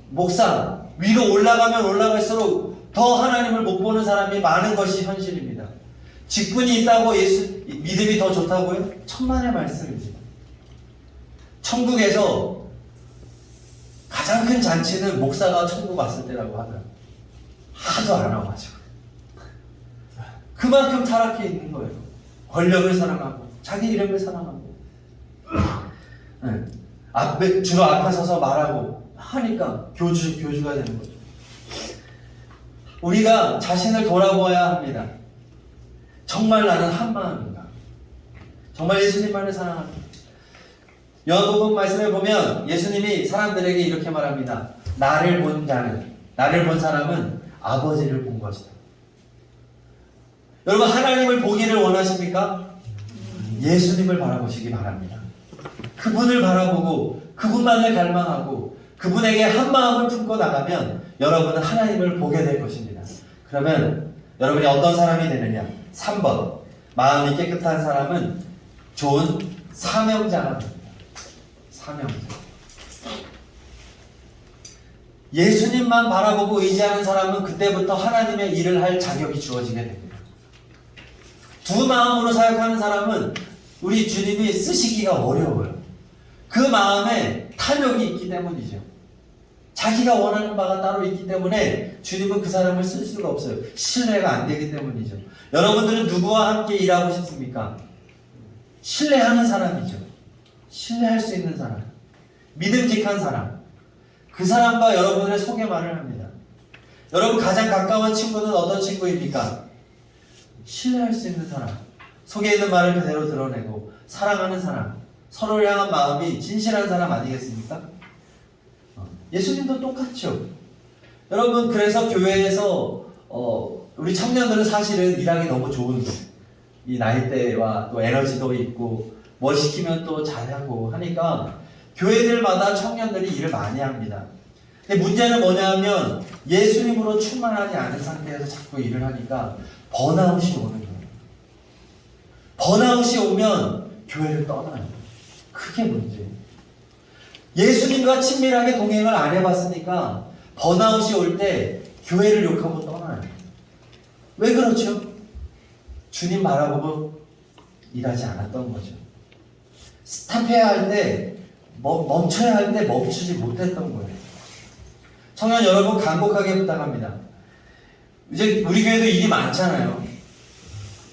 A: 목사 위로 올라가면 올라갈수록 더 하나님을 못 보는 사람이 많은 것이 현실입니다. 직분이 있다고 믿음이 더 좋다고요? 천만의 말씀입니다. 천국에서 가장 큰 잔치는 목사가 천국 왔을 때라고 하더라고요. 하도 안 와가지고. 그만큼 타락해 있는 거예요. 권력을 사랑하고 자기 이름을 사랑하고 주로 앞에 서서 말하고 하니까 교주가 되는 거죠. 우리가 자신을 돌아보아야 합니다. 정말 나는 한 마음인가? 정말 예수님만을 사랑합니다. 요한복음 말씀에 보면 예수님이 사람들에게 이렇게 말합니다. 나를 본 사람은 아버지를 본 것이다. 여러분, 하나님을 보기를 원하십니까? 예수님을 바라보시기 바랍니다. 그분을 바라보고 그분만을 갈망하고 그분에게 한 마음을 품고 나가면 여러분은 하나님을 보게 될 것입니다. 그러면 여러분이 어떤 사람이 되느냐? 3번. 마음이 깨끗한 사람은 좋은 사명자가 됩니다. 사명자. 예수님만 바라보고 의지하는 사람은 그때부터 하나님의 일을 할 자격이 주어지게 됩니다. 두 마음으로 사역하는 사람은 우리 주님이 쓰시기가 어려워요. 그 마음에 탐욕이 있기 때문이죠. 자기가 원하는 바가 따로 있기 때문에 주님은 그 사람을 쓸 수가 없어요. 신뢰가 안 되기 때문이죠. 여러분들은 누구와 함께 일하고 싶습니까? 신뢰하는 사람이죠. 신뢰할 수 있는 사람, 믿음직한 사람. 그 사람과 여러분의 소개말을 합니다. 여러분 가장 가까운 친구는 어떤 친구입니까? 신뢰할 수 있는 사람, 속에 있는 말을 그대로 드러내고 사랑하는 사람, 서로를 향한 마음이 진실한 사람 아니겠습니까? 예수님도 똑같죠. 여러분, 그래서 교회에서 우리 청년들은 사실은 일하기 너무 좋은 이 나이대와 또 에너지도 있고 뭐 시키면 또 잘하고 하니까 교회들마다 청년들이 일을 많이 합니다. 근데 문제는 뭐냐면 예수님으로 충만하지 않은 상태에서 자꾸 일을 하니까 번아웃이 오는 거예요. 번아웃이 오면 교회를 떠나요. 그게 문제예요. 예수님과 친밀하게 동행을 안 해봤으니까 번아웃이 올 때 교회를 욕하고 떠나요. 왜 그렇죠? 주님 바라보고 일하지 않았던 거죠. 스탑해야 할 때, 멈춰야 할 때 멈추지 못했던 거예요. 청년 여러분, 간곡하게 부탁합니다. 이제 우리 교회도 일이 많잖아요.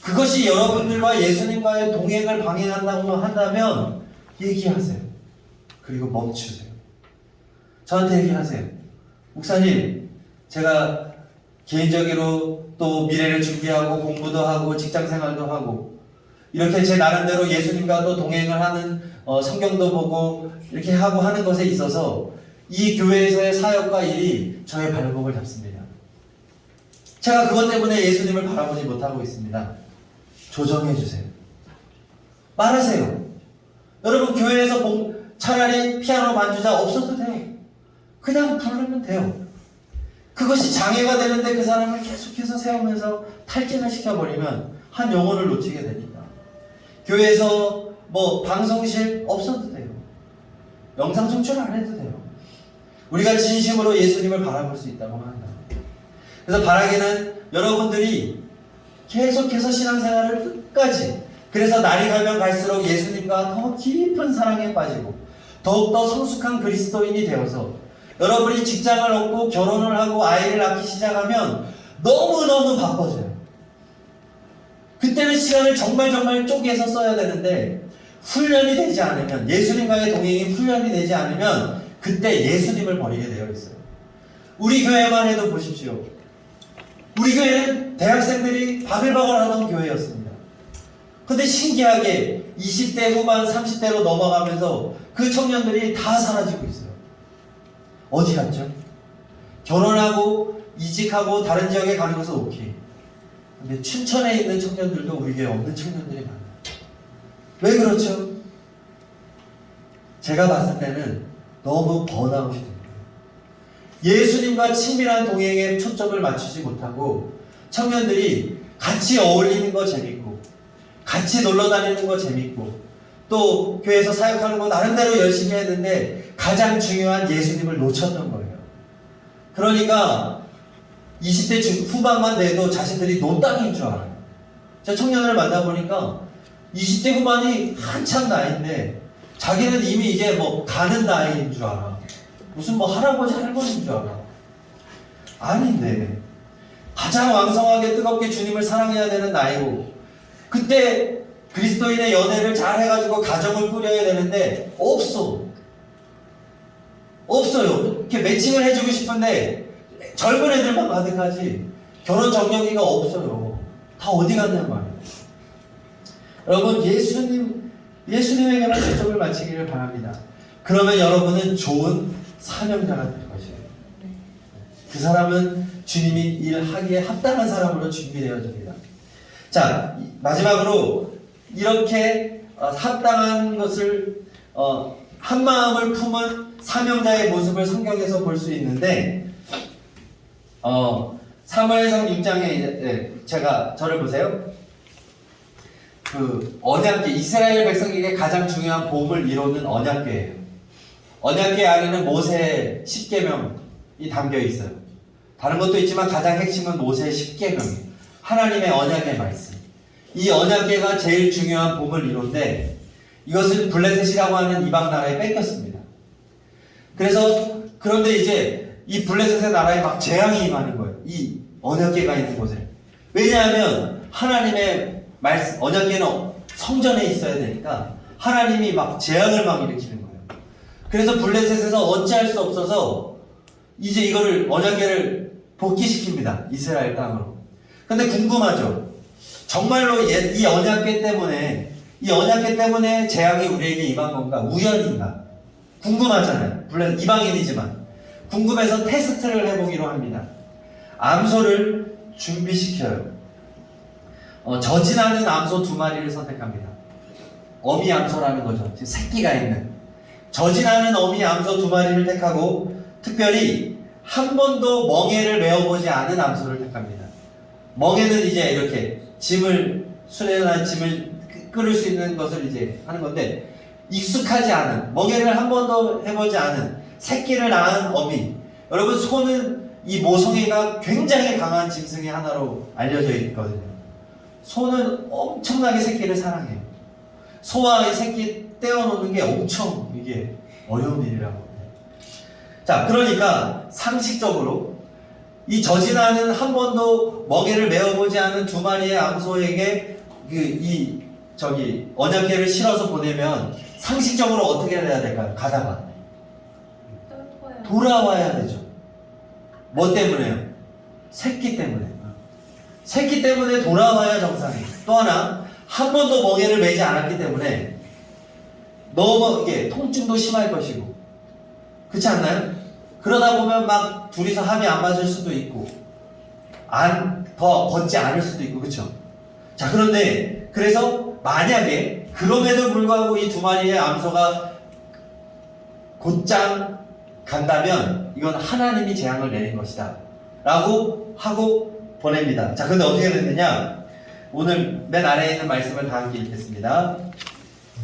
A: 그것이 여러분들과 예수님과의 동행을 방해한다고 한다면 얘기하세요. 그리고 멈추세요. 저한테 얘기하세요. 목사님, 제가 개인적으로 또 미래를 준비하고 공부도 하고 직장생활도 하고 이렇게 제 나름대로 예수님과 또 동행을 하는 성경도 보고 이렇게 하고 하는 것에 있어서 이 교회에서의 사역과 일이 저의 발목을 잡습니다. 제가 그것 때문에 예수님을 바라보지 못하고 있습니다. 조정해 주세요. 말하세요. 여러분, 교회에서 차라리 피아노 반주자 없어도 돼요. 그냥 부르면 돼요. 그것이 장애가 되는데 그 사람을 계속해서 세우면서 탈진을 시켜버리면 한 영혼을 놓치게 되니까. 교회에서 방송실 없어도 돼요. 영상 송출 안 해도 돼요. 우리가 진심으로 예수님을 바라볼 수 있다고 한다. 그래서 바라기는 여러분들이 계속해서 신앙생활을 끝까지, 그래서 날이 가면 갈수록 예수님과 더 깊은 사랑에 빠지고 더욱더 성숙한 그리스도인이 되어서 여러분이 직장을 얻고 결혼을 하고 아이를 낳기 시작하면 너무너무 바빠져요. 그때는 시간을 정말 쪼개서 써야 되는데 훈련이 되지 않으면, 예수님과의 동행이 훈련이 되지 않으면 그때 예수님을 버리게 되어 있어요. 우리 교회만 해도 보십시오. 우리 교회는 대학생들이 바글바글 하던 교회였습니다. 근데 신기하게 20대 후반 30대로 넘어가면서 그 청년들이 다 사라지고 있어요. 어디 갔죠? 결혼하고 이직하고 다른 지역에 가는 것은 오케이. 근데 춘천에 있는 청년들도 우리 교회에 없는 청년들이 많아요. 왜 그렇죠? 제가 봤을 때는 너무 번아웃이 됩니다. 예수님과 친밀한 동행에 초점을 맞추지 못하고 청년들이 같이 어울리는 거 재밌고 같이 놀러 다니는 거 재밌고 또 교회에서 사역하는 거 나름대로 열심히 했는데 가장 중요한 예수님을 놓쳤던 거예요. 그러니까 20대 후반만 돼도 자신들이 노땅인 줄 알아요. 제가 청년을 만나보니까 20대 후반이 한참 나이인데 자기는 이미 이제 가는 나이인 줄 알아. 무슨 할아버지 할머니인 줄 알아. 아닌데 가장 왕성하게 뜨겁게 주님을 사랑해야 되는 나이고 그때 그리스도인의 연애를 잘 해가지고 가정을 꾸려야 되는데 없어요. 이렇게 매칭을 해주고 싶은데 젊은 애들만 가득하지 결혼 정령기가 없어요. 다 어디 갔냔 말이에요. 여러분, 예수님에게만 초점을 맞추기를 바랍니다. 그러면 여러분은 좋은 사명자가 될 것이에요. 그 사람은 주님이 일하기에 합당한 사람으로 준비되어집니다. 자, 마지막으로 이렇게 합당한 것을 한 마음을 품은 사명자의 모습을 성경에서 볼 수 있는데 사무엘상 6장에 저를 보세요. 그 언약궤, 이스라엘 백성에게 가장 중요한 복을 이루는 언약궤예요. 언약궤 안에는 모세의 10계명이 담겨 있어요. 다른 것도 있지만 가장 핵심은 모세의 10계명이에요. 하나님의 언약의 말씀. 이 언약궤가 제일 중요한 복을 이루는데 이것을 블레셋이라고 하는 이방 나라에 뺏겼습니다. 그런데 이제 이 블레셋의 나라에 막 재앙이 임하는 거예요. 이 언약궤가 있는 곳에. 왜냐하면 하나님의 말씀, 언약궤는 성전에 있어야 되니까 하나님이 막 재앙을 막 일으키는 거예요. 그래서 블레셋에서 어찌할 수 없어서 이제 이거를 언약궤를 복귀시킵니다. 이스라엘 땅으로. 근데 궁금하죠? 정말로 이 언약궤 때문에 재앙이 우리에게 임한 건가? 우연인가? 궁금하잖아요. 물론 이방인이지만 궁금해서 테스트를 해보기로 합니다. 암소를 준비시켜요. 저진하는 암소 2마리를 선택합니다. 어미 암소라는 거죠. 새끼가 있는 저진하는 어미 암소 2마리를 택하고 특별히 한 번도 멍에를 메어보지 않은 암소를 택합니다. 멍에는 이제 이렇게 수레나 짐을 끌을 수 있는 것을 이제 하는 건데 익숙하지 않은, 먹이를 한 번도 해보지 않은 새끼를 낳은 어미. 여러분, 소는 이 모성애가 굉장히 강한 짐승의 하나로 알려져 있거든요. 소는 엄청나게 새끼를 사랑해요. 소와 이 새끼 떼어놓는 게 엄청 이게 어려운 일이라고 합니다. 자, 그러니까 상식적으로 이 저지나는 한 번도 먹이를 메어보지 않은 두 마리의 암소에게 언약궤를 실어서 보내면 상식적으로 어떻게 해야 될까요? 가다가 돌아와야 되죠. 뭐 때문에요? 새끼 때문에. 새끼 때문에 돌아와야 정상이에요. 또 하나, 한 번도 먹이를 매지 않았기 때문에 너무 이게 통증도 심할 것이고, 그렇지 않나요? 그러다 보면 막 둘이서 합이 안 맞을 수도 있고, 더 걷지 않을 수도 있고, 그렇죠? 자, 그런데 그래서 만약에 그럼에도 불구하고 이 두 마리의 암소가 곧장 간다면 이건 하나님이 재앙을 내린 것이다 라고 하고 보냅니다. 자, 근데 어떻게 됐느냐? 오늘 맨 아래에 있는 말씀을 다 함께 읽겠습니다.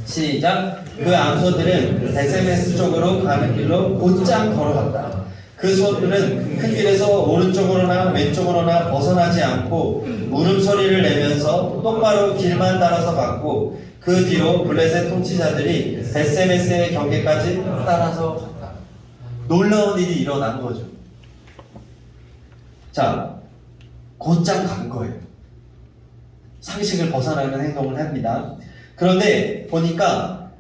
A: 시작. 그 암소들은 베세메스 쪽으로 가는 길로 곧장 걸어갔다. 그 소들은 큰 길에서 오른쪽으로나 왼쪽으로나 벗어나지 않고 울음소리를 내면서 똑바로 길만 따라서 갔고, 그 뒤로 블레셋 통치자들이 베세메스의 경계까지 따라서 갔다. 놀라운 일이 일어난 거죠. 자, 곧장 간 거예요. 상식을 벗어나는 행동을 합니다. 그런데 보니까,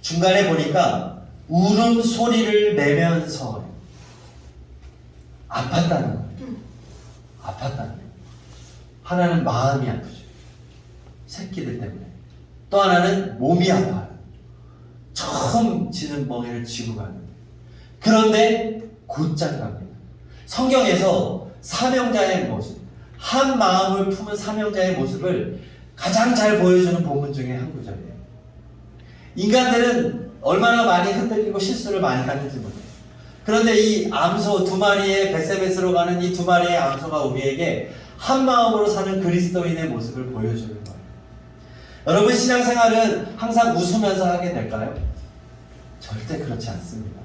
A: 중간에 보니까 울음소리를 내면서 아팠다는 거예요. 아팠다는 거예요. 하나는 마음이 아프죠. 새끼들 때문에. 또 하나는 몸이 아파요. 처음 지는 멍에를 쥐고 가는 거예요. 그런데 곧장 갑니다. 성경에서 사명자의 모습, 한 마음을 품은 사명자의 모습을 가장 잘 보여주는 본문 중에 한 구절이에요. 인간들은 얼마나 많이 흔들리고 실수를 많이 하는지 몰라요. 그런데 이 암소 두 마리의 베세메스로 가는 이 두 마리의 암소가 우리에게 한 마음으로 사는 그리스도인의 모습을 보여주는 거예요. 여러분, 신앙생활은 항상 웃으면서 하게 될까요? 절대 그렇지 않습니다.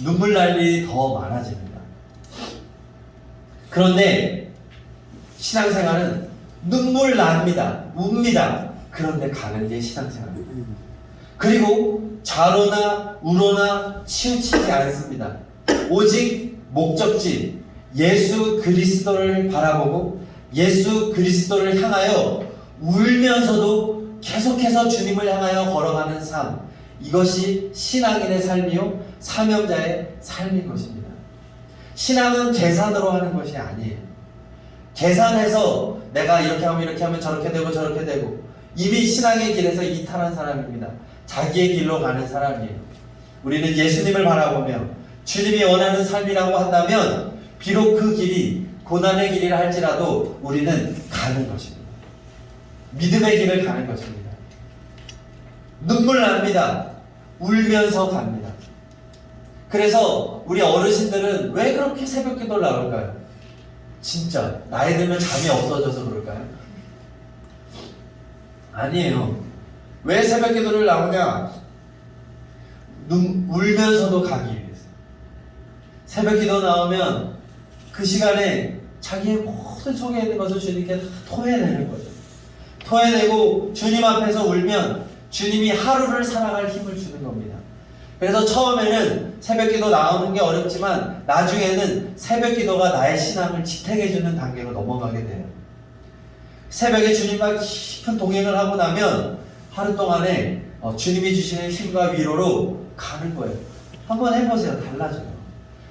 A: 눈물 날 일이 더 많아집니다. 그런데 신앙생활은 눈물 납니다. 웁니다. 그런데 가는 게 신앙생활입니다. 그리고 좌로나 우로나 치우치지 않습니다. 오직 목적지 예수 그리스도를 바라보고 예수 그리스도를 향하여 울면서도 계속해서 주님을 향하여 걸어가는 삶, 이것이 신앙인의 삶이요 사명자의 삶인 것입니다. 신앙은 계산으로 하는 것이 아니에요. 계산해서 내가 이렇게 하면 저렇게 되고 이미 신앙의 길에서 이탈한 사람입니다. 자기의 길로 가는 사람이에요. 우리는 예수님을 바라보며 주님이 원하는 삶이라고 한다면 비록 그 길이 고난의 길이라 할지라도 우리는 가는 것입니다. 믿음의 길을 가는 것입니다. 눈물 납니다. 울면서 갑니다. 그래서 우리 어르신들은 왜 그렇게 새벽 기도를 나올까요? 진짜 나이 들면 잠이 없어져서 그럴까요? 아니에요. 왜 새벽 기도를 나오냐? 울면서도 가기 위해서. 새벽 기도 나오면 그 시간에 자기의 모든 속에 있는 것을 주님께 다 토해내는 거죠. 토해내고 주님 앞에서 울면 주님이 하루를 살아갈 힘을 주는 겁니다. 그래서 처음에는 새벽 기도 나오는 게 어렵지만 나중에는 새벽 기도가 나의 신앙을 지탱해주는 단계로 넘어가게 돼요. 새벽에 주님과 깊은 동행을 하고 나면 하루 동안에 주님이 주시는 힘과 위로로 가는 거예요. 한번 해보세요. 달라져요.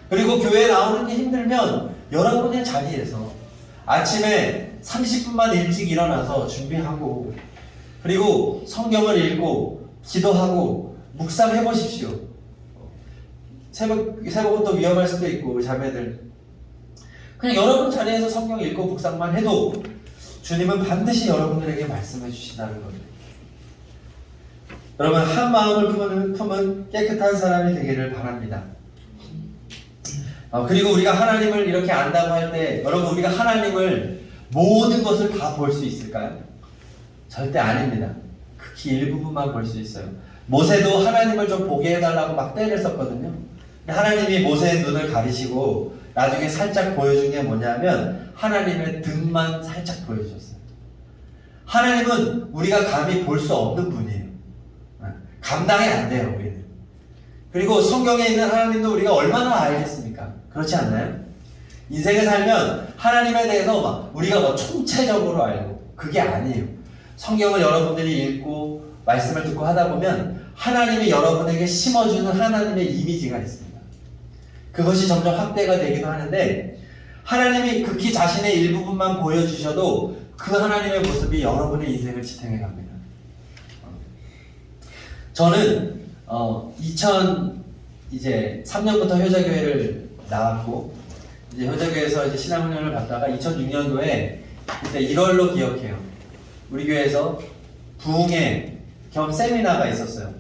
A: 그리고 교회에 나오는 게 힘들면 여러분의 자리에서 아침에 30분만 일찍 일어나서 준비하고 그리고 성경을 읽고 기도하고 묵상해 보십시오. 새벽부터 위험할 수도 있고 자매들 그냥 여러분 자리에서 성경 읽고 묵상만 해도 주님은 반드시 여러분들에게 말씀해 주신다는 겁니다. 여러분 한 마음을 품은 깨끗한 사람이 되기를 바랍니다. 그리고 우리가 하나님을 이렇게 안다고 할 때 여러분 우리가 하나님을 모든 것을 다 볼 수 있을까요? 절대 아닙니다. 극히 일부분만 볼 수 있어요. 모세도 하나님을 좀 보게 해달라고 막 떼를 썼거든요. 하나님이 모세의 눈을 가리시고 나중에 살짝 보여준 게 뭐냐면 하나님의 등만 살짝 보여줬어요. 하나님은 우리가 감히 볼 수 없는 분이에요. 감당이 안 돼요, 우리는. 그리고 성경에 있는 하나님도 우리가 얼마나 알겠습니까? 그렇지 않나요? 인생을 살면 하나님에 대해서 막 우리가 뭐 총체적으로 알고 그게 아니에요. 성경을 여러분들이 읽고 말씀을 듣고 하다 보면 하나님이 여러분에게 심어주는 하나님의 이미지가 있습니다. 그것이 점점 확대가 되기도 하는데 하나님이 극히 자신의 일부분만 보여주셔도 그 하나님의 모습이 여러분의 인생을 지탱해 갑니다. 저는 2003년부터 효자교회를 나왔고 이제 효자교회에서 이제 신앙훈련을 받다가 2006년도에 그때 1월로 기억해요. 우리 교회에서 부흥회 겸 세미나가 있었어요.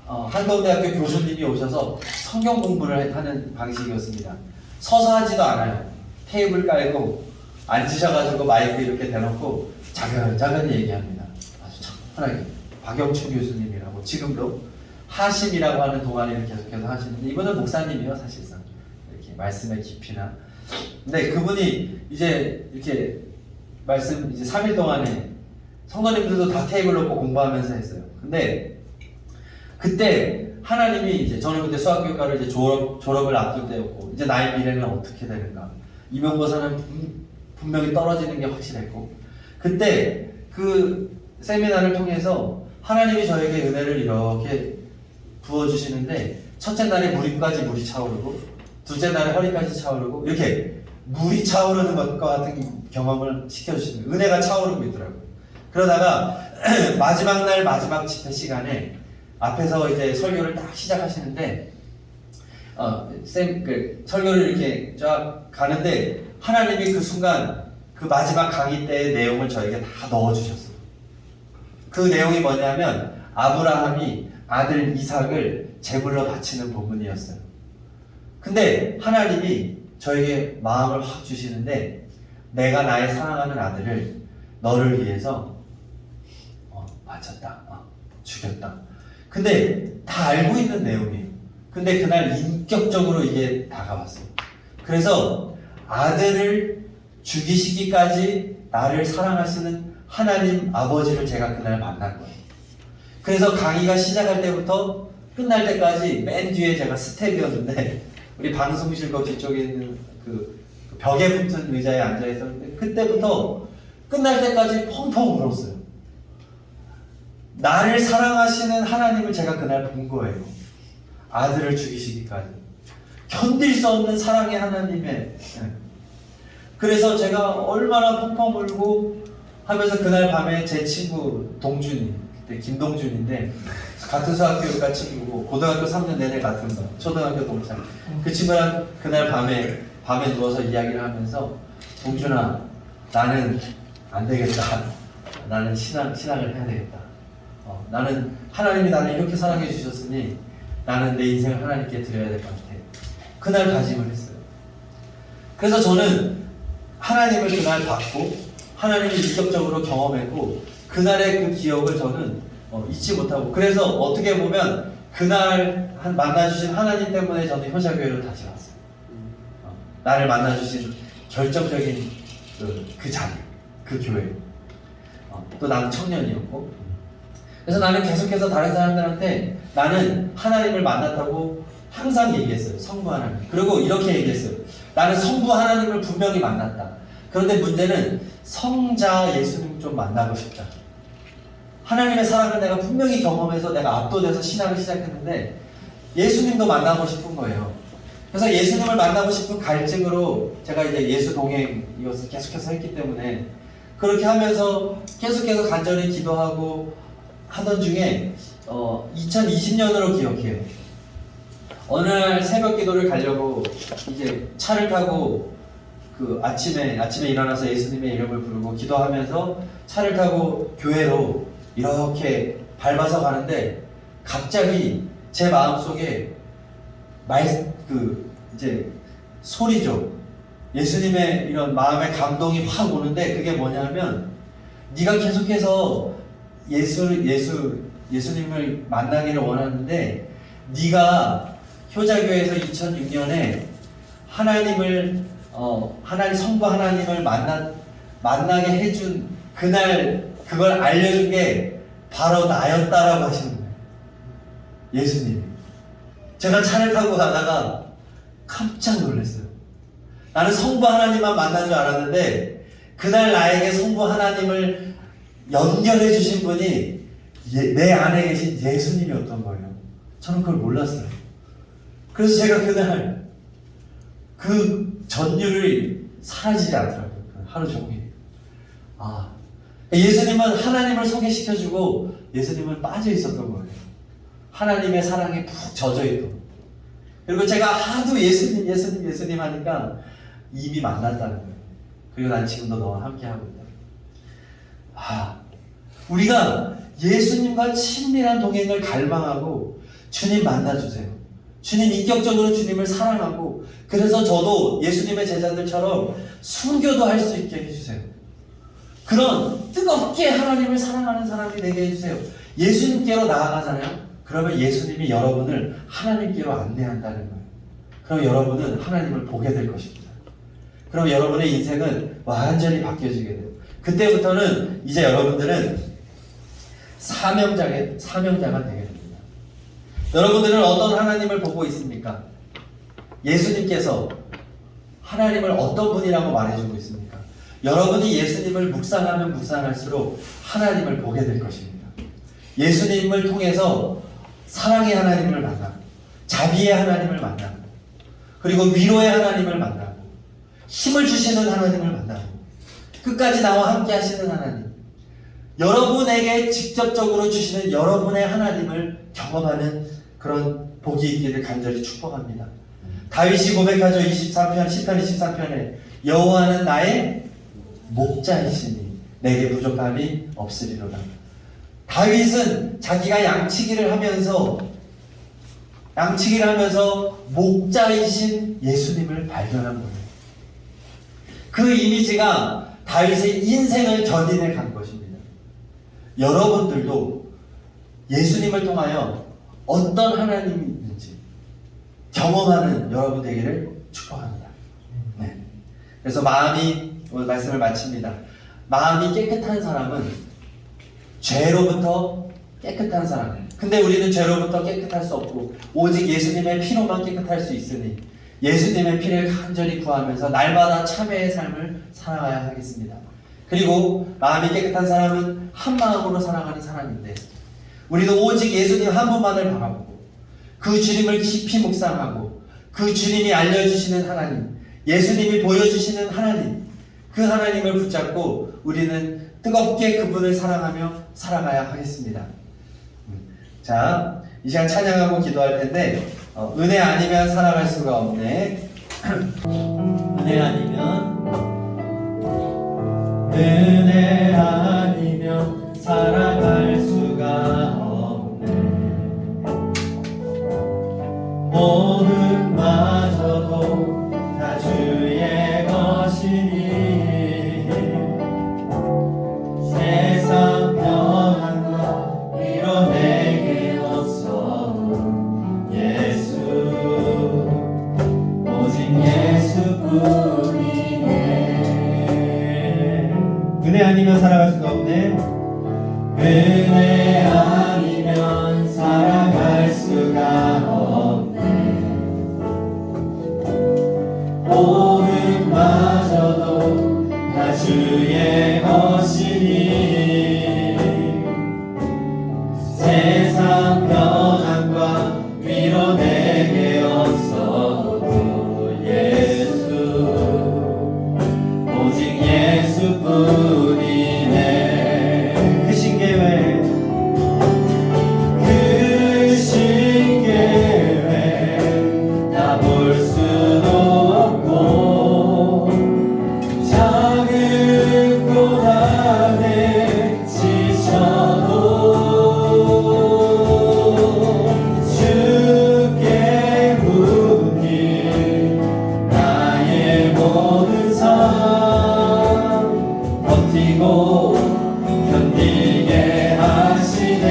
A: 한동대학교 교수님이 오셔서 성경 공부를 하는 방식이었습니다. 서서 하지도 않아요. 테이블 깔고 앉으셔가지고 마이크 이렇게 대놓고 자근자근 얘기합니다. 아주 차분하게. 박영춘 교수님이라고 지금도 하심이라고 하는 동아리를 계속해서 하시는데 이분은 목사님이요 사실상 이렇게 말씀의 깊이나 근데 그분이 이제 이렇게 말씀 이제 3일 동안에 성도님들도 다 테이블 놓고 공부하면서 했어요. 근데 그때 하나님이 이제 저는 그때 수학교육과를 이제 졸업을 앞둘 때였고 이제 나의 미래는 어떻게 되는가 임용고사는 분명히 떨어지는 게 확실했고 그때 그 세미나를 통해서 하나님이 저에게 은혜를 이렇게 부어주시는데 첫째 날에 무릎까지 물이 차오르고 둘째 날에 허리까지 차오르고 이렇게 물이 차오르는 것과 같은 경험을 시켜주시는 거예요. 은혜가 차오르고 있더라고요. 그러다가 마지막 날 마지막 집회 시간에 앞에서 이제 설교를 딱 시작하시는데 설교를 이렇게 쫙 가는데 하나님이 그 순간 그 마지막 강의 때의 내용을 저에게 다 넣어주셨어요. 그 내용이 뭐냐면 아브라함이 아들 이삭을 제물로 바치는 부분이었어요. 근데 하나님이 저에게 마음을 확 주시는데 내가 나의 사랑하는 아들을 너를 위해서 바쳤다. 죽였다. 근데 다 알고 있는 내용이에요. 근데 그날 인격적으로 이게 다가왔어요. 그래서 아들을 죽이시기까지 나를 사랑하시는 하나님 아버지를 제가 그날 만난 거예요. 그래서 강의가 시작할 때부터 끝날 때까지 맨 뒤에 제가 스텝이었는데 우리 방송실 거 뒤쪽에 있는 그 벽에 붙은 의자에 앉아 있었는데 그때부터 끝날 때까지 펑펑 울었어요. 나를 사랑하시는 하나님을 제가 그날 본 거예요. 아들을 죽이시기까지. 견딜 수 없는 사랑의 하나님의. 그래서 제가 얼마나 펑펑 울고 하면서 그날 밤에 제 친구 동준이, 그때 김동준인데 같은 수학교육과 친구고 고등학교 3년 내내 같은 거, 초등학교 동창. 그 친구랑 그날 밤에 누워서 이야기를 하면서 동준아, 나는 안 되겠다. 나는 신앙을 해야 되겠다. 나는 하나님이 나를 이렇게 사랑해 주셨으니 나는 내 인생을 하나님께 드려야 될 것 같아. 그날 다짐을 했어요. 그래서 저는 하나님을 그날 받고 하나님을 인격적으로 경험했고 그날의 그 기억을 저는 잊지 못하고 그래서 어떻게 보면 그날 만나주신 하나님 때문에 저는 효자교회로 다시 왔어요. 나를 만나주신 결정적인 그 자리, 그 교회. 또 나는 청년이었고 그래서 나는 계속해서 다른 사람들한테 나는 하나님을 만났다고 항상 얘기했어요. 성부 하나님. 그리고 이렇게 얘기했어요. 나는 성부 하나님을 분명히 만났다. 그런데 문제는 성자 예수님 좀 만나고 싶다. 하나님의 사랑을 내가 분명히 경험해서 내가 압도돼서 신앙을 시작했는데 예수님도 만나고 싶은 거예요. 그래서 예수님을 만나고 싶은 갈증으로 제가 이제 예수 동행 이것을 계속해서 했기 때문에 그렇게 하면서 계속해서 간절히 기도하고 하던 중에 2020년으로 기억해요. 어느 날 새벽 기도를 가려고 이제 차를 타고 그 아침에 일어나서 예수님의 이름을 부르고 기도하면서 차를 타고 교회로 이렇게 밟아서 가는데 갑자기 제 마음속에 이제 소리죠. 예수님의 이런 마음의 감동이 확 오는데 그게 뭐냐면 네가 계속해서 예수 예수님을 만나기를 원하는데 네가 효자교회에서 2006년에 하나님 성부 하나님을 만나게 해준 그날 그걸 알려준 게 바로 나였다라고 하시는 거예요. 예수님이. 제가 차를 타고 가다가 깜짝 놀랐어요. 나는 성부 하나님만 만난 줄 알았는데 그날 나에게 성부 하나님을 연결해 주신 분이 내 안에 계신 예수님이었던 거예요. 저는 그걸 몰랐어요. 그래서 제가 그날 그 전율이 사라지지 않더라고요. 하루 종일. 예수님은 하나님을 소개시켜주고 예수님은 빠져 있었던 거예요. 하나님의 사랑에 푹 젖어 있고. 그리고 제가 하도 예수님 하니까 이미 만났다는 거예요. 그리고 난 지금도 너와 함께 하고 있다. 우리가 예수님과 친밀한 동행을 갈망하고 주님 만나주세요. 주님 인격적으로 주님을 사랑하고 그래서 저도 예수님의 제자들처럼 순교도 할 수 있게 해주세요. 그런 뜨겁게 하나님을 사랑하는 사람이 되게 해주세요. 예수님께로 나아가잖아요. 그러면 예수님이 여러분을 하나님께로 안내한다는 거예요. 그럼 여러분은 하나님을 보게 될 것입니다. 그럼 여러분의 인생은 완전히 바뀌어지게 돼요. 그때부터는 이제 여러분들은 사명자가 되게 됩니다. 여러분들은 어떤 하나님을 보고 있습니까? 예수님께서 하나님을 어떤 분이라고 말해주고 있습니까? 여러분이 예수님을 묵상하면 묵상할수록 하나님을 보게 될 것입니다. 예수님을 통해서 사랑의 하나님을 만나고 자비의 하나님을 만나고 그리고 위로의 하나님을 만나고 힘을 주시는 하나님을 만나고 끝까지 나와 함께 하시는 하나님, 여러분에게 직접적으로 주시는 여러분의 하나님을 경험하는 그런 복이 있기를 간절히 축복합니다. 다윗이 고백하죠. 23편 10편 23편에 여호와는 나의 목자이시니 내게 부족함이 없으리로다. 다윗은 자기가 양치기를 하면서 목자이신 예수님을 발견한 거예요. 그 이미지가 다윗의 인생을 견인해 간 것입니다. 여러분들도 예수님을 통하여 어떤 하나님이 있는지 경험하는 여러분 되기를 축복합니다. 네. 그래서 오늘 말씀을 마칩니다. 마음이 깨끗한 사람은 죄로부터 깨끗한 사람. 근데 우리는 죄로부터 깨끗할 수 없고 오직 예수님의 피로만 깨끗할 수 있으니 예수님의 피를 간절히 구하면서 날마다 참회의 삶을 살아가야 하겠습니다. 그리고 마음이 깨끗한 사람은 한 마음으로 살아가는 사람인데 우리도 오직 예수님 한 분만을 바라보고 그 주님을 깊이 묵상하고 그 주님이 알려주시는 하나님, 예수님이 보여주시는 하나님, 그 하나님을 붙잡고 우리는 뜨겁게 그분을 사랑하며 살아가야 하겠습니다. 자, 이 시간 찬양하고 기도할 텐데 은혜 아니면 살아갈 수가 없네. 은혜 아니면 살아갈 수가 없네. 모든 마저도 다 주의 것이니 세상 평안과 위로 내게 없어 예수 오직 예수뿐이네. 은혜 아니면 살아갈 수가 없네. 은혜 아니면 살아갈 수가 없네. 모든마저도 다 주의 것이니 세상 평안과 위로 내게 없어도 예수 오직 예수뿐이네. 그 신계회 다 볼 수도 없고 작은 곳 안에 지쳐도 주께 묻니 나의 모든 삶 버티고 견디게 하시네.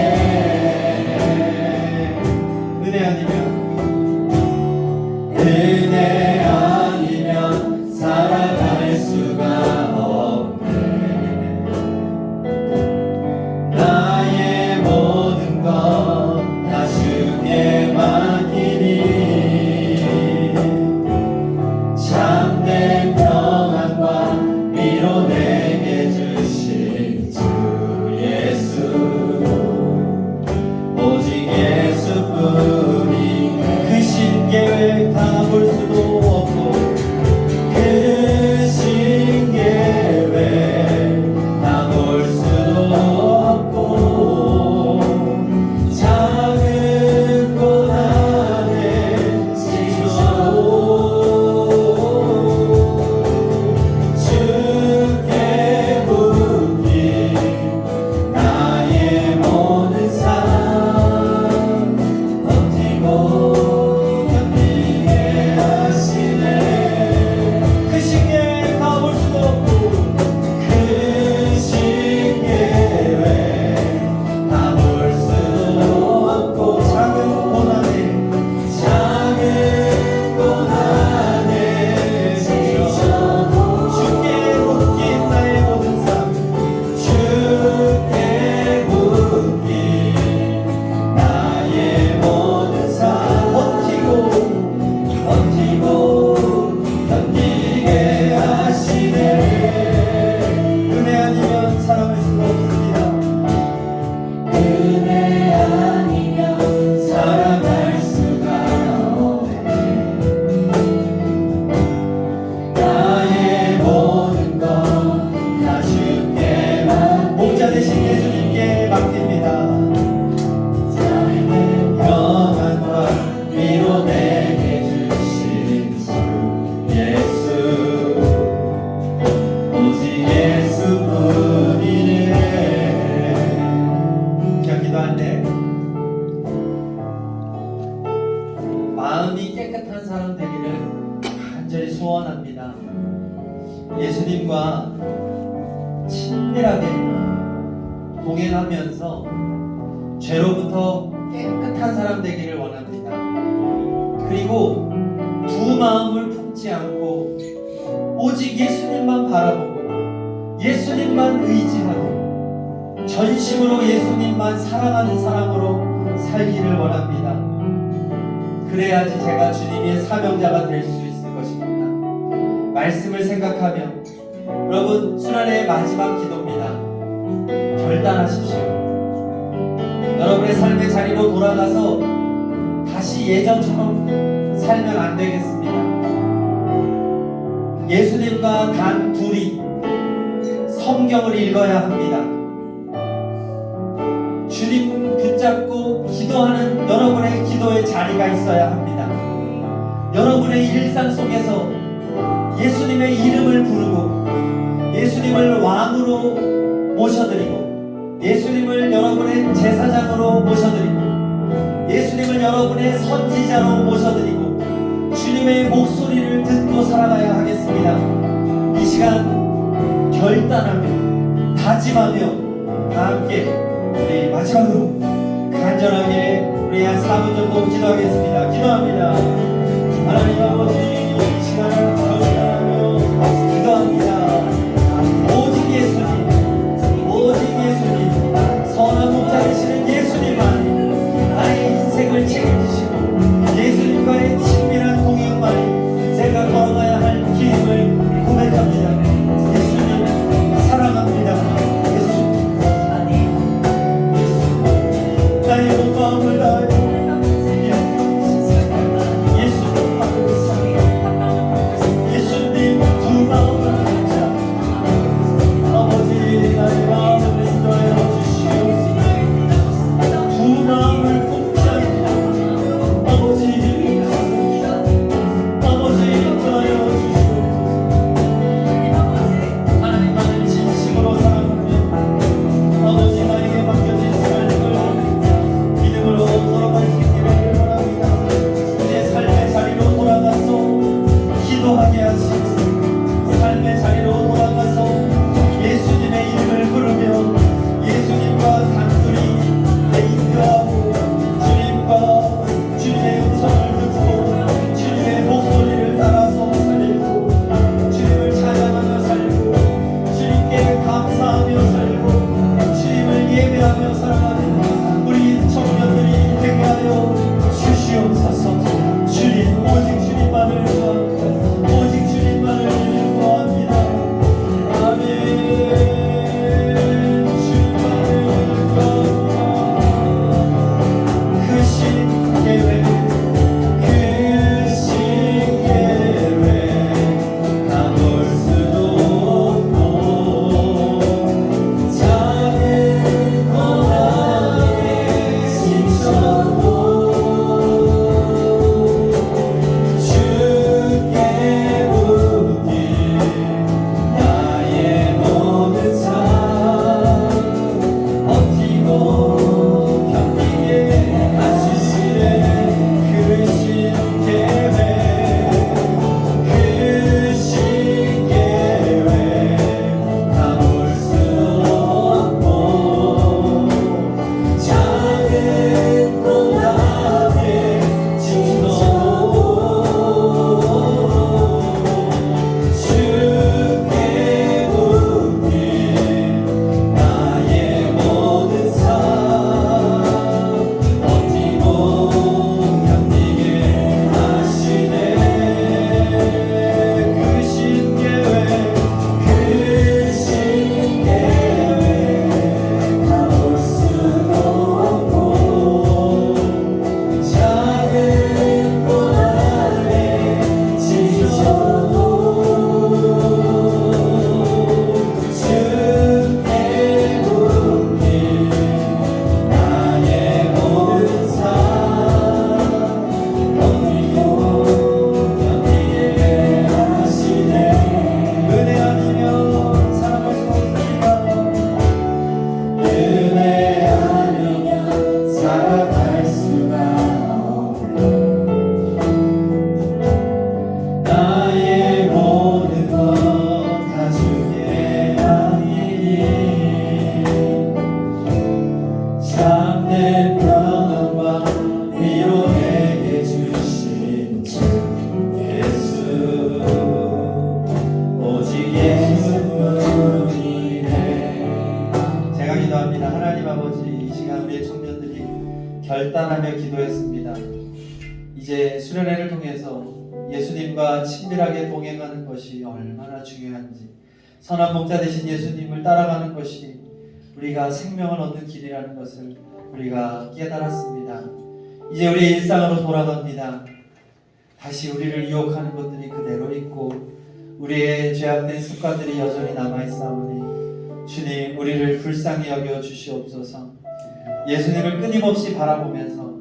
A: 간절히 소원합니다. 예수님과 친밀하게 동행하면서 죄로부터 깨끗한 사람 되기를 원합니다. 그리고 두 마음을 품지 않고 오직 예수님만 바라보고 예수님만 의지하고 전심으로 예수님만 사랑하는 사람으로 살기를 원합니다. 그래야지 제가 주님의 사명자가 될 수 있을 것입니다. 말씀을 생각하며 여러분, 수련회의 마지막 기도입니다. 결단하십시오. 여러분의 삶의 자리로 돌아가서 다시 예전처럼 살면 안 되겠습니다. 예수님과 단 둘이 성경을 읽어야 합니다. 주님 붙잡고 기도하는 여러분의 기도의 자리가 있어야 합니다. 여러분의 일상 속에서 예수님의 이름을 부르고 예수님을 왕으로 모셔드리고 예수님을 여러분의 제사장으로 모셔드리고 예수님을 여러분의 선지자로 모셔드리고 주님의 목소리를 듣고 살아가야 하겠습니다. 이 시간 결단하며 다짐하며 다 함께 우리 마지막으로 간절하게 우리 한 4분 정도 기도하겠습니다. 기도합니다. 하나님 아버지, 이 시간을 결단하며 기도합니다. 오직 예수님, 오직 예수님, 선한 목자 되시는 예수님만 나의 인생을 책임지시고 예수님과의 친밀한 동행만이 제가 걸어가야 할 길임을 고백합니다. 예수님 사랑합니다. 예수님, 나의 온 마음을 다해 예수님 두 마음을 합자 아버지, 나의 마음을 인도하여 주시옵소서. 두 마음을 품지 않고 아버지 인도하여 주시옵소서. 하나님만을 진심으로 사랑하며 아버지 나에게 맡겨진 삶을 믿음으로 걸어갈 수 있기를 원합니다. 내 삶의 자리로 돌아가서 기도하게 하시고 삶의 자리로 돌아가서 예수님의 이름을 부르며 예수님과 단둘이 대인교하고 주님의 음성을 듣고 주님의 목소리를 따라서 살고 주님을 찬양하며 살고 주님께 감사하며 살고 주님을 예배하며 살아가는 우리 청년들이 되게 하여 주시옵소서. 주님, 오직 주님만을 구합니다. 오직 주님만을 구합니다. 결단하며 기도했습니다. 이제 수련회를 통해서 예수님과 친밀하게 동행하는 것이 얼마나 중요한지, 선한 목자 되신 예수님을 따라가는 것이 우리가 생명을 얻는 길이라는 것을 우리가 깨달았습니다. 이제 우리의 일상으로 돌아갑니다. 다시 우리를 유혹하는 것들이 그대로 있고 우리의 죄악된 습관들이 여전히 남아있사오니 주님, 우리를 불쌍히 여겨 주시옵소서. 예수님을 끊임없이 바라보면서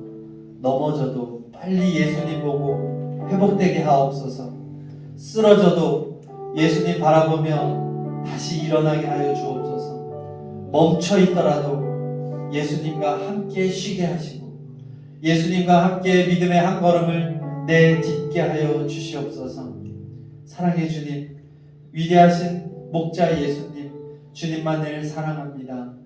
A: 넘어져도 빨리 예수님 보고 회복되게 하옵소서. 쓰러져도 예수님 바라보며 다시 일어나게 하여 주옵소서. 멈춰 있더라도 예수님과 함께 쉬게 하시고 예수님과 함께 믿음의 한 걸음을 내딛게 하여 주시옵소서. 사랑의 주님, 위대하신 목자 예수님, 주님만을 사랑합니다.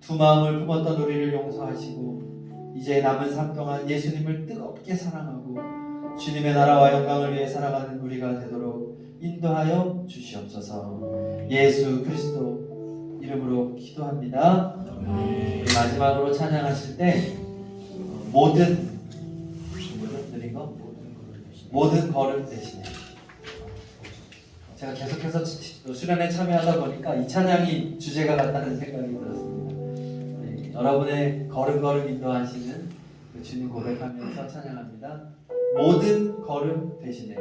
A: 두 마음을 품었던 우리를 용서하시고 이제 남은 삶 동안 예수님을 뜨겁게 사랑하고 주님의 나라와 영광을 위해 살아가는 우리가 되도록 인도하여 주시옵소서. 예수 그리스도 이름으로 기도합니다. 우리 마지막으로 찬양하실 때 모든 드린 거? 모든 걸음 대신에, 제가 계속해서 수련에 참여하다 보니까 이 찬양이 주제가 같다는 생각이 들었습니다. 여러분의 걸음걸음 인도하시는 그 주님 고백하면서 찬양합니다. 모든 걸음 대신에.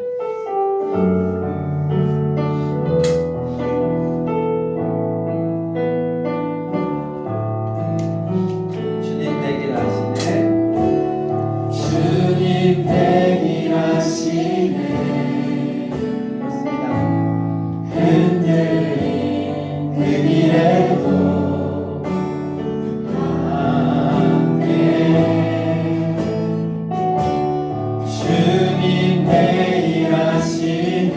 A: 주님 되길 하시네.
B: 주님 되길 하시네.
A: 그렇습니다.
B: 흔들린 그 길에도 함께 주님 되길 하시네.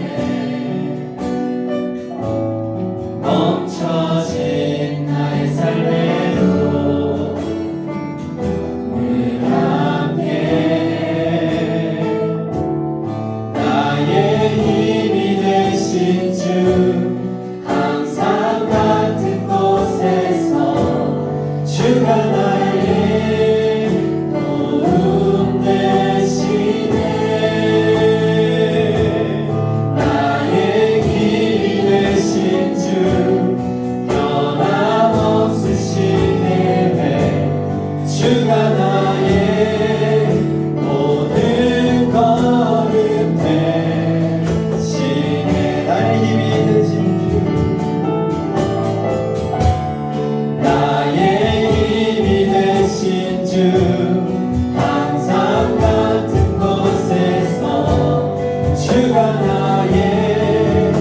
B: 멈춰진 나의 삶에도 늘 함께 나의 힘이 되신 주, 항상 같은 곳에서 주가 나의 도움 되시네. 나의 길이 되신 주, 변함없으신 계획, 주가 나의 모든 걸음 대신에. 나의 힘이 되신 주, 나의 힘이 되신 주, 항상 같은 곳에서 주가 나의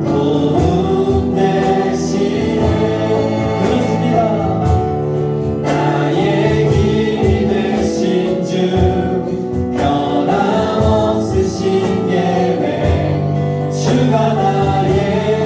B: 도움 되시네. 그렇습니다. 나의 길이 되신 주, 변함없으신 계획, 주가 나의